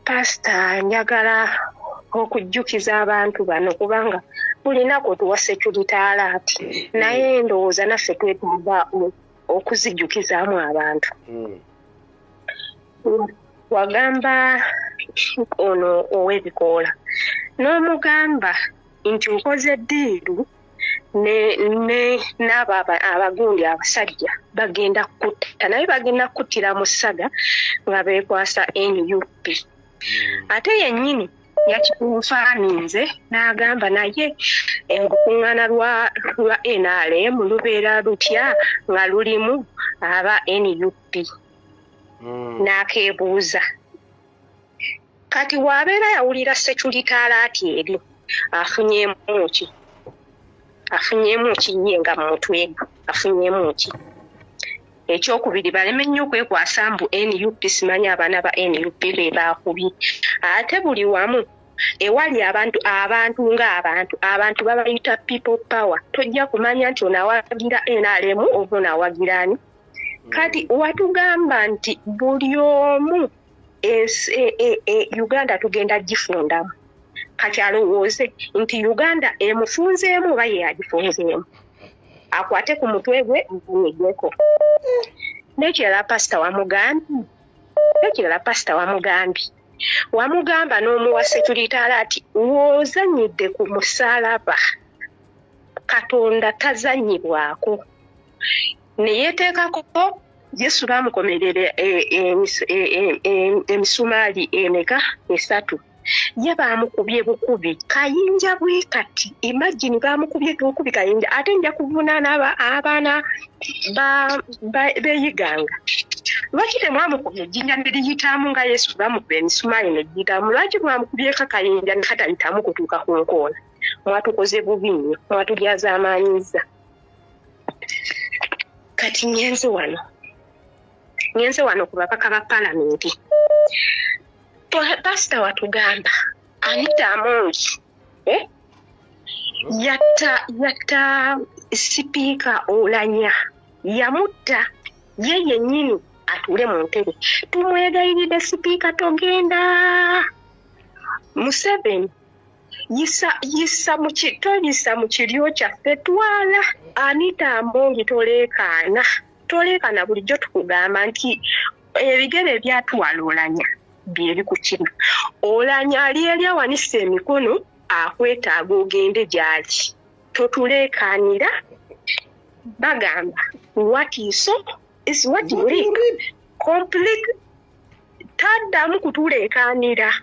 Pastor njagala okujjukiza abantu bano kubanga buli nnaku tuwa security alert naye ndowooza naffe twetaaga okuzijjukizaamu abantu. Wagamba ono ow'ebikoola n'omugamba nti ukoze ddiiru n'abo abagundi abasajja bagenda kutta naye bagenda kuttira mu ssaga nga beekwasa NUP. Ate yennyini yakikunfaaninze n'agamba naye olukuŋŋaana lwa NRM lubeera lutya nga lulimu aba NUP. N'akeebuuza kati waabeera yawulira sekulitaalaati eri afunyeemu ki? Afunyeemu ki ye nga mu mutwe afunyeemu ki? Ekyokubiri baleme nnyo okwekwasa mbu NUP simanyi abaana ba NUP be baakubye. Ate buli wamu ewali abantu ng'abantu babayita people power. Tojja kumanya nti onaawagira NRM oba onaawagira ani. Kati watugamba nti buli omu Uganda tugenda gifundamu. Kati alowooze nti Uganda emufunzeemu oba ye agifunzeemu. Akwate ku mutwe gwe nnyigweko. Nekirala pasita wamugambye. Wamugamba n'omuwa sekulitaalaati w'ozannyidde ku musalaba. Katonda tazannyibwako. Ne yeeteekako Yesu baamukomerera emisumaali emeka 3. Ye baamukubye bukubi kayinja bwe kati. Imagine baamukubye bukubi kayinja ate nja kuvunaana abaana beeyiganga. Lwaki temwamukubye ejjinja ne liyitamu nga Yesu baamukubye emisumaali ne giyitamu? Lwaki mwamukubye kayinja ne katayitamu kutuuka ku nkoola? Mwatukoze bubi nnyo, mwatulyazaamaanyiza. Kati ngenze wano ku babaka ba Paalamenti. Pasita watugamba Anita Amongi yatta sipiika Oulanya, yamutta ye yennyini atuule mu ntebe. Tumwegayiridde sipiika togenda. Museveni toyisa mu kiryo kyaffe, twala. Anita Amongi toleekaana bulijjo tukugamba nti ebigere ebyatwala Oulanya bye bikukima. Oulanya ali eri awanise emikono akwetaaga ogende gy'ali. Totuleekaanira. Bagamba what you sow is what you reap. Complete. Taddamu kutuleekaanira.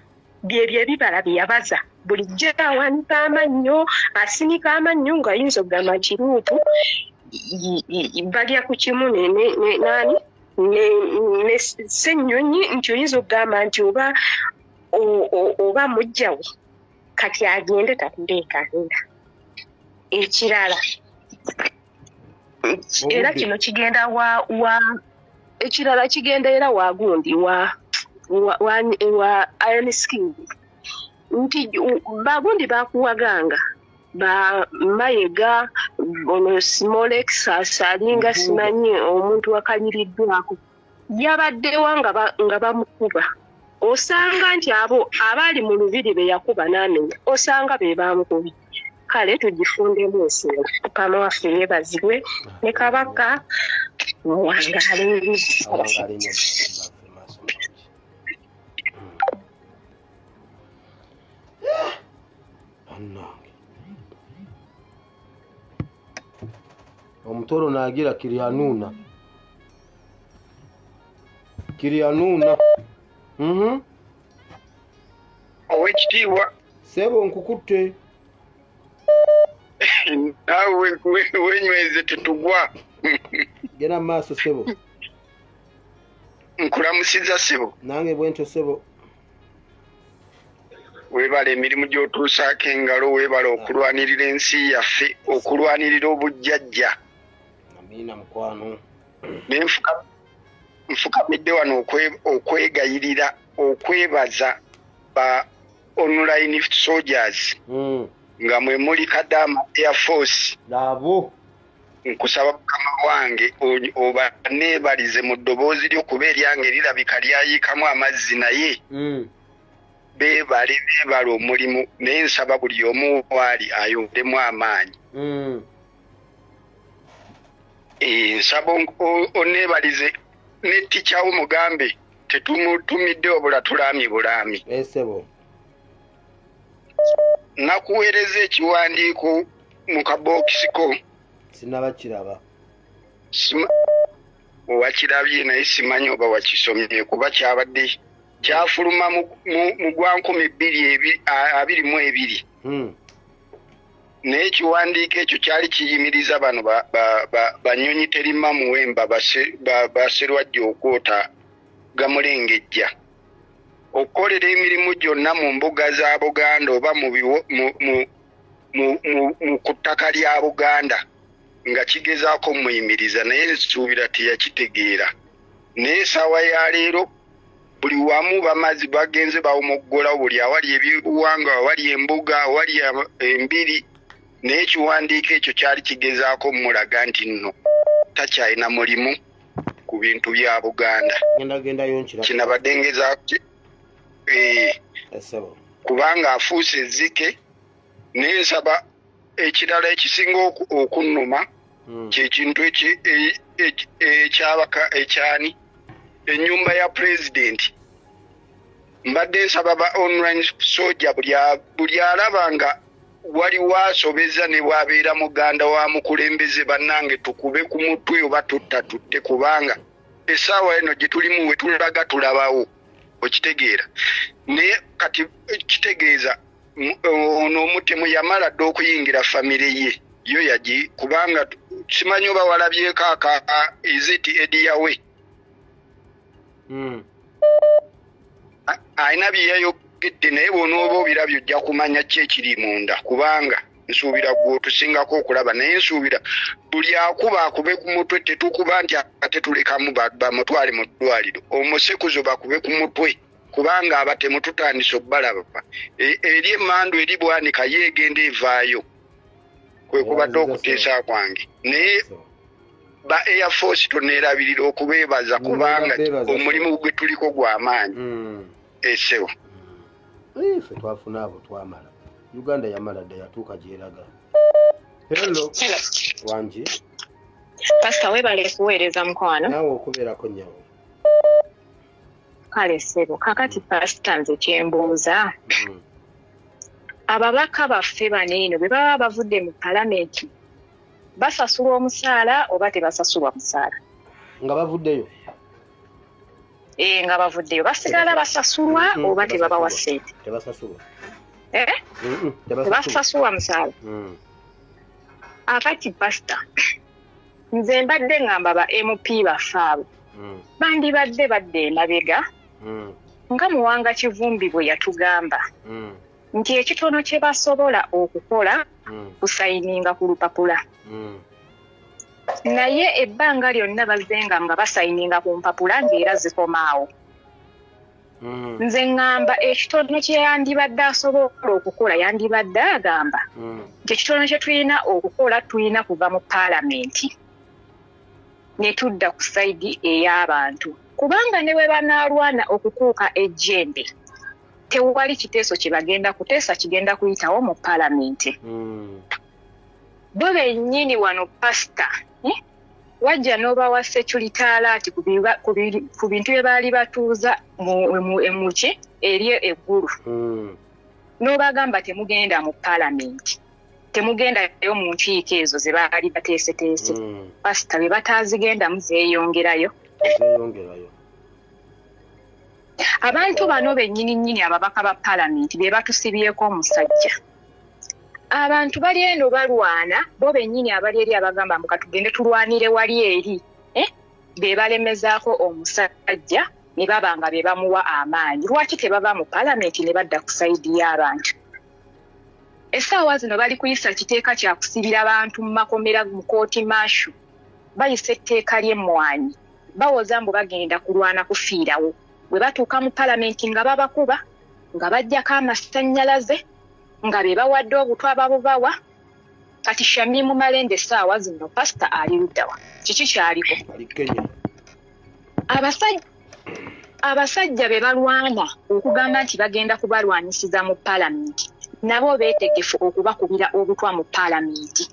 Byebyo ebibala bye yabaza. Bulijjo awanika amannyo, asinika amannyo ng'ayinza okugamba kiruupu. Balya ku kimu nani ne ssennyonyi nti oyinza okugamba nti oba mujjawe kati agende tatuleekaanira. Ekirala era kino kigenda ekirala kigenda era wagundi wa Iron Skin nti bagundi bakuwaganga ba Mayiga ono Smolex asalinga simanyi omuntu wakaliriddwako yabaddewa nga bamukuba. Osanga nti abo abali mu lubiri be yakuba n'amenya osanga be bamukubye. Kale tugifundemu ensinga Mukama waffe yeebazibwe ne Kabaka muwangaale. Omutoro naagira Kiryanuuna. Owekitiibwa Sebo nkukutte. Naawe wenyweze tetugwa. Gena maaso Sebo. Nkulamusiza Sebo. Nange bwento Sebo. Weebala emirimu gy'otuusaako engalo, weebala okulwanirira ensi yaffe, okulwanirira obujjajja. Amina mukwano. Nfukamidde wano okwegayirira, okwebaza ba online soldiers. Nga mwe muli Kadama Air Force. Labo. Nkusaba Mukama wange obaneebalize mu ddoboozi ly'okuba eryange lirabika lyayiikamu amazzi naye. Beebale omulimu naye nsaba buli omu waali ayondemu amaanyi. Nsaba oneebalize ne ticca omugambe tetumutumidde obula tulaami bulaami. Esebo. nakuweereza ekiwandiiko mu kabokisiko sinabakiraba owakirabye naye simanyi oba wakisomye kuba kyabadde kyafuluma mu gwa 2022 naye ekiwandiiko ekyo kyali kiyimiriza bano banyonyi terima muwemba baserwadde okwota gamulengejja okukolera emirimu gyonna mu mbuga za Buganda oba ku ttaka lya Buganda nga kigezaako muyimiriza naye nsuubira teyakitegeera naye essaawa ya leero buli wamu bamazi bagenze bawumoggolawo buli awali eby'obuwangwa awali embuga awali embiri naye ekiwandiiko ekyo kyali kigezaako mulaga nti nno takyalina mulimu ku bintu bya Buganda kinabadde ngezaako kubanga afuuse ezzike naye nsaba ekirala ekisinga okunnuma kyekintu ekyani ennyumba ya pulezidenti mbadde nsaba ba online soja buli alaba nga waliwo asobeza ne bwabeera muganda wa mukulembeze bannange tukube ku mutwe oba tutte kubanga essaawa eno gye tulimu we tulaga tulabawo okitegeera naye kati kitegeeza ono omutemu yamala dde okuyingira famire ye yo yagi kubanga simanyi oba walabyeko eziti ediyawe alina bye yayogedde naye bw'onooba obirabye ojja kumanya ki ekiri munda kubanga nsuubira gwotusingako okulaba naye nsuubira buli akuba akube ku mutwe tetukuba nti ate tulekamu bamutwale mu ddwaliro omusekuzo bakube ku mutwe kubanga abatemu tutandise obbalaba eri emmandu eri bwanika yeegenda evaayo kwe kubadde okuteesa kwange naye ba Air Force toneerabirira okubeebaza kubanga omulimu gwe tuliko gw'amaanyi esewo ffe twafuna abo twamala Uganda yamala dda yatuuka gyeraga hello wangi pasita webale kuweereza mukwano naawe okubeerako nyawo kale ssebo kakati pasita nze kyembuuza ababaka baffe baneeno bwe baba bavudde mu palamenti basasulwa omusaala oba tebasasulwa musaala nga bavuddeyo nga bavuddeyo basigala basasulwa oba tebabawa ssente tebasasulwa tebasasulwa musaala akati pasita nze mbadde ngamba ba MP baffe abo bandibadde badde emabega nga Muwanga Kivumbi bwe yatugamba nti ekitono kye basobola okukola kusayininga ku lupapula naye ebbanga lyonna bazenga nga basayininga ku mpapula ng'era zikomaawo nze ŋŋamba ekitono kye yandibadde asobola okukola yandibadde agamba nti ekitono kye tulina okukola tulina kuva mu paalamenti ne tudda ku sayidi ey'abantu kubanga ne bwe banaalwana okukuuka ejjembe tewali kiteeso kye bagenda kuteesa kigenda kuyitawo mu paalamenti bo bennyini wano pasita wajja n'obawa security alert ku bintu bye baali batuuza muki eri eggulu n'obagamba temugenda mu paalamenti temugendayo mu nkiiko ezo ze baali bateeseteese pasita be bataazigendamu zeeyongerayo abantu bano bennyini ababaka ba paalamenti be batusibyeko omusajja abantu bali eno balwana bo bennyini abali eri abagamba mbu katugende tulwanire wali eri be balemezaako omusajja ne baba nga be bamuwa amaanyi lwaki tebava mu paalamenti ne badda ku sayidi y'abantu essaawa zino bali kuyisa kiteeka kya kusibira abantu mu makomera mu kooti maashu bayisa etteeka ly'emmwanyi bawoza mbu bagenda kulwana kufiirawo bwe batuuka mu paalamenti nga babakuba nga bajjako amasannyalaze nga be bawadde obutwa babubawa kati Shamimu Malende essaawa zino pasita ali luddawa kiki kyaliko abasajja be balwana okugamba nti bagenda kubalwanyisiza mu paalamenti nabo beetegefu okubakubira obutwa mu paalamenti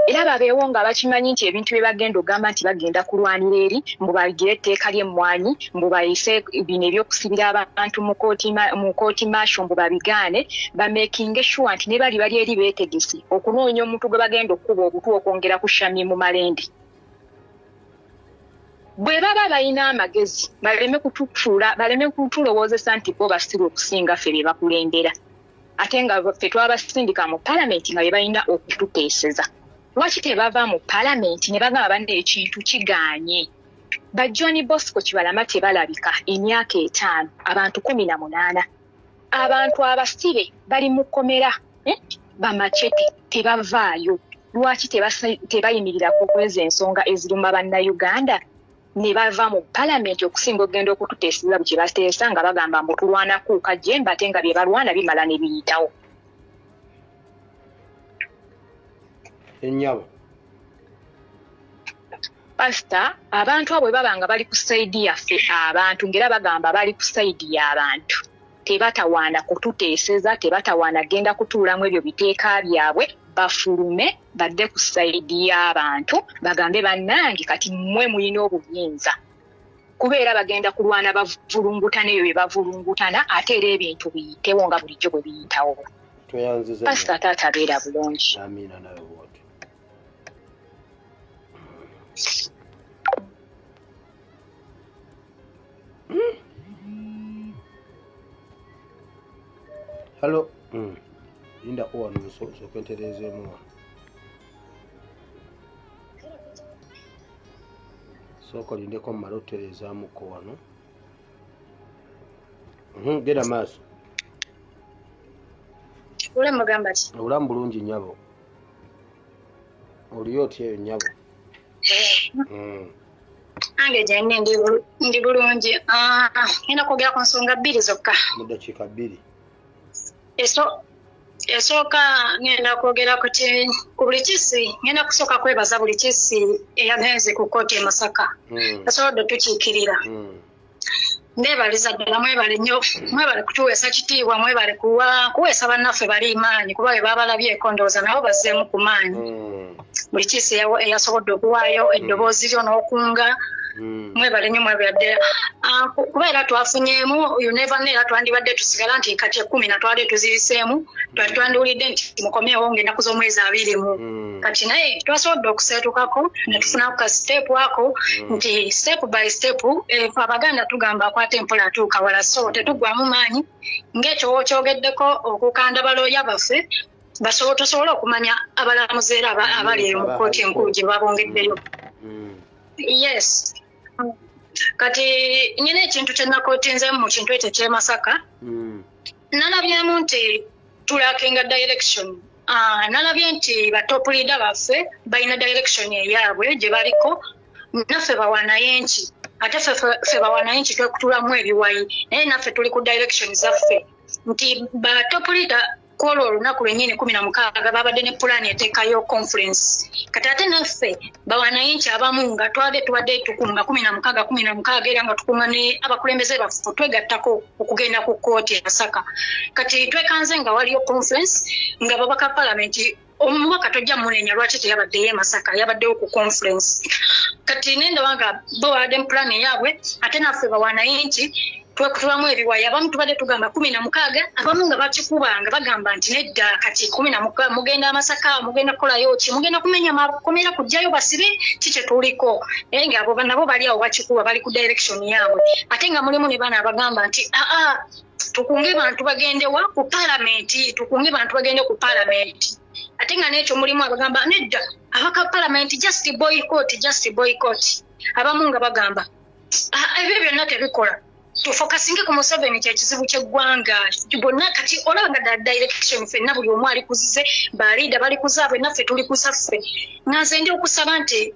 era babeewo nga bakimanyi nti ebintu bye bagenda ogamba nti bagenda kulwanira eri mbu bagire etteeka ly'emmwanyi mbu bayise bino ebyokusibira abantu mu kooti maasho mbu babigaane bamekinge sure nti ne bali eri beetegese okunoonya omuntu gwe bagenda okkuba obutu okwongera ku Shamim Malende. Bwe baba balina amagezi baleme kutulowoozesa nti bo basiru okusinga ffe be bakulembera ate nga ffe twabasindika mu palamenti nga be balina okututeeseza. Lwaki tebava mu palamenti ne bagamba banne ekintu kigaanye? Ba John Bosco Kibalama tebalabika emyaka 5 abantu 18 abantu abasibe bali mu kkomera bamachete tebavaayo. Lwaki tebayimirira ku kweza ensonga eziruma bannayuganda ne bava mu palamenti okusinga ogenda okututeeseza bwe bateesa nga bagamba mbu tulwana kuuka jemba ate nga bye balwana bimala ne biyitawo. Ennyabo Pastor, abantu abo baba nga bali ku saidi yaffe abantu ngera bagamba bali ku saidi y'abantu. Tebatawaana kututeeseza, tebatawaana genda kutuulamu ebyo biteeka byabwe, bafulume badde ku saidi y'abantu bagambe bannange kati mmwe mulina obuyinza. Kubeera bagenda kulwana bavulungutana ebyo bye bavulungutana ate era ebintu biyitewo nga bulijjo bwe biyitawo. Pastor taata beera bulungi. Amina nawe wote. Hello. Inda owa so kwenterezemu. Soko lindeko malotereza muko wano. Gera maso. Ule mugamba ki? Ulamu bulungi nyabo. Oliyoti eyo nyabo. Ange jenne ndi bulungi. Ina kwogera ku nsonga 2 zokka. Mu dakiika 2. Esooka ngenda kwogera ku buli kisi ngenda kusooka kwebaza buli kisi eyagenze ku kkooti e Masaka. Tasobodde tukiikirira. Ndebaliza ddala mwebale nnyo, mwebale kutuweesa kitiibwa, mwebale kuweesa bannaffe bali maanyi kuba bwe babalabyeko ndowooza nabo bazzeemu ku maanyi. Buli kisi eyasobodde okuwaayo eddoboozi lyo n'okunga mwebale nnyo mwebale ddala. Kubeera twafunyeemu neera twandibadde tusigala nti kati 10 na twali tuzibiseemu twandiwulidde nti mukomeewo ng'ennaku z'omwezi 20. Kati naye twasobodde okuseetukako ne tufunaku ka siteepu ako nti step by step Abaganda tugamba akwata empola atuuka wala so tetuggwamu maanyi ng'ekyo w'okyogeddeko okukanda balooya baffe tosobola okumanya abalamuzi era abali mu kkooti enkulu gye babongeddeyo. Yes. Kati nyina ekintu kye nakootinzeemu mu kintu ekyo ky'e Masaka nalabyemu nti tulakinga direction. Nalabye nti batop leader baffe balina direction eyaabwe gye baliko naffe bawanayinki ate ffe bawanayinki twekutulamu ebiwayi naye naffe tuli ku direction zaffe nti batop leader kola olunaku lwennyini 16 babadde ne pulaani eteekayo conference kati ate naffe bawanayinki abamu nga tubadde tukunga 16 era nga tukunga ne abakulembeze baffe twegattako okugenda ku kkooti e Masaka. Kati twekanze nga waliyo conference nga babaka palamenti omubaka tojja munenya lwaki teyabaddeyo e Masaka yabaddeyo ku conference. Kati nendaba nga bo babadde mu pulaani yaabwe ate naffe bawanayinki twekutulamu ebiwayi abamu tubadde tugamba 16 abamu nga bakikubanga bagamba nti nedda kati 16 mugenda Masaka mugenda kukolayo ki mugenda kumenya makomera kujjayo basibe kikye tuliko naye nga abo nabo bali awo bakikuba bali ku direction yaabwe ate nga mulimu ne bana abagamba nti tukunge bantu bagendewa ku palamenti bagende ku palamenti ate nga n'ekyo mulimu abagamba nedda abaka palamenti just boycott abamu nga bagamba ebyo byonna tebikola tufokasinge ku Museveni kyekizibu ky'eggwanga bonna kati olaba nga direction ffenna buli omu ali kuzize baliida bali kuzaabwe naffe tuli kusaffe nga nze ndi okusaba nti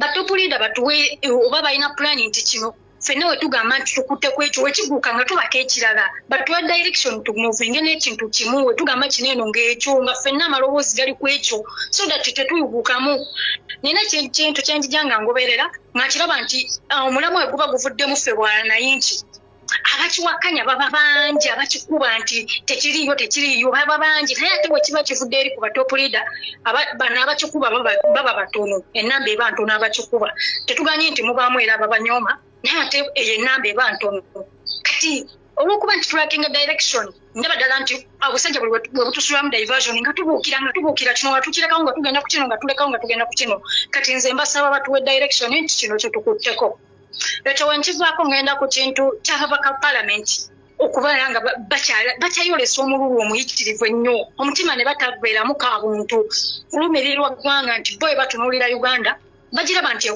batopulida batuwe oba balina pulani nti kino ffenna we tugamba nti tukutte ku ekyo wekiguuka nga tubako ekirala batuwa direction tumuvinge n'ekintu kimu we tugamba kino eno ng'ekyo nga ffenna amaloboozi gali ku ekyo so that tetuyugukamu nina kintu kyenjija nga ngoberera nga kiraba nti omulamu we guba guvuddemu ffe bwanayinki abakiwakanya baba bangi abakikuba nti tekiriyo baba bangi naye ate wekiba kivudde eri ku batop leader bano abakikuba baba batono enamba eba ntono abakikuba tetuganye nti mubaamu era ababanyooma naye ate eyo enamba eba ntono kati olwokuba nti tulakinga direction ndaba ddala nti obusajja bwe butusulamu diversion nga tubuukira kino nga tukirekawo nga tugenda ku kino nga tulekawo nga tugenda ku kino kati nze mbasaba batuwe direction nti kino kyetukutteko ekyo wenkivaako ngenda ku kintu kyababaka palamenti okubeera nga bakyayolesa omululu omuyitirivu ennyo omutima ne batabeeramu ka buntu kulumirirwa ggwanga nti bo batunuulira Uganda bagiraba nti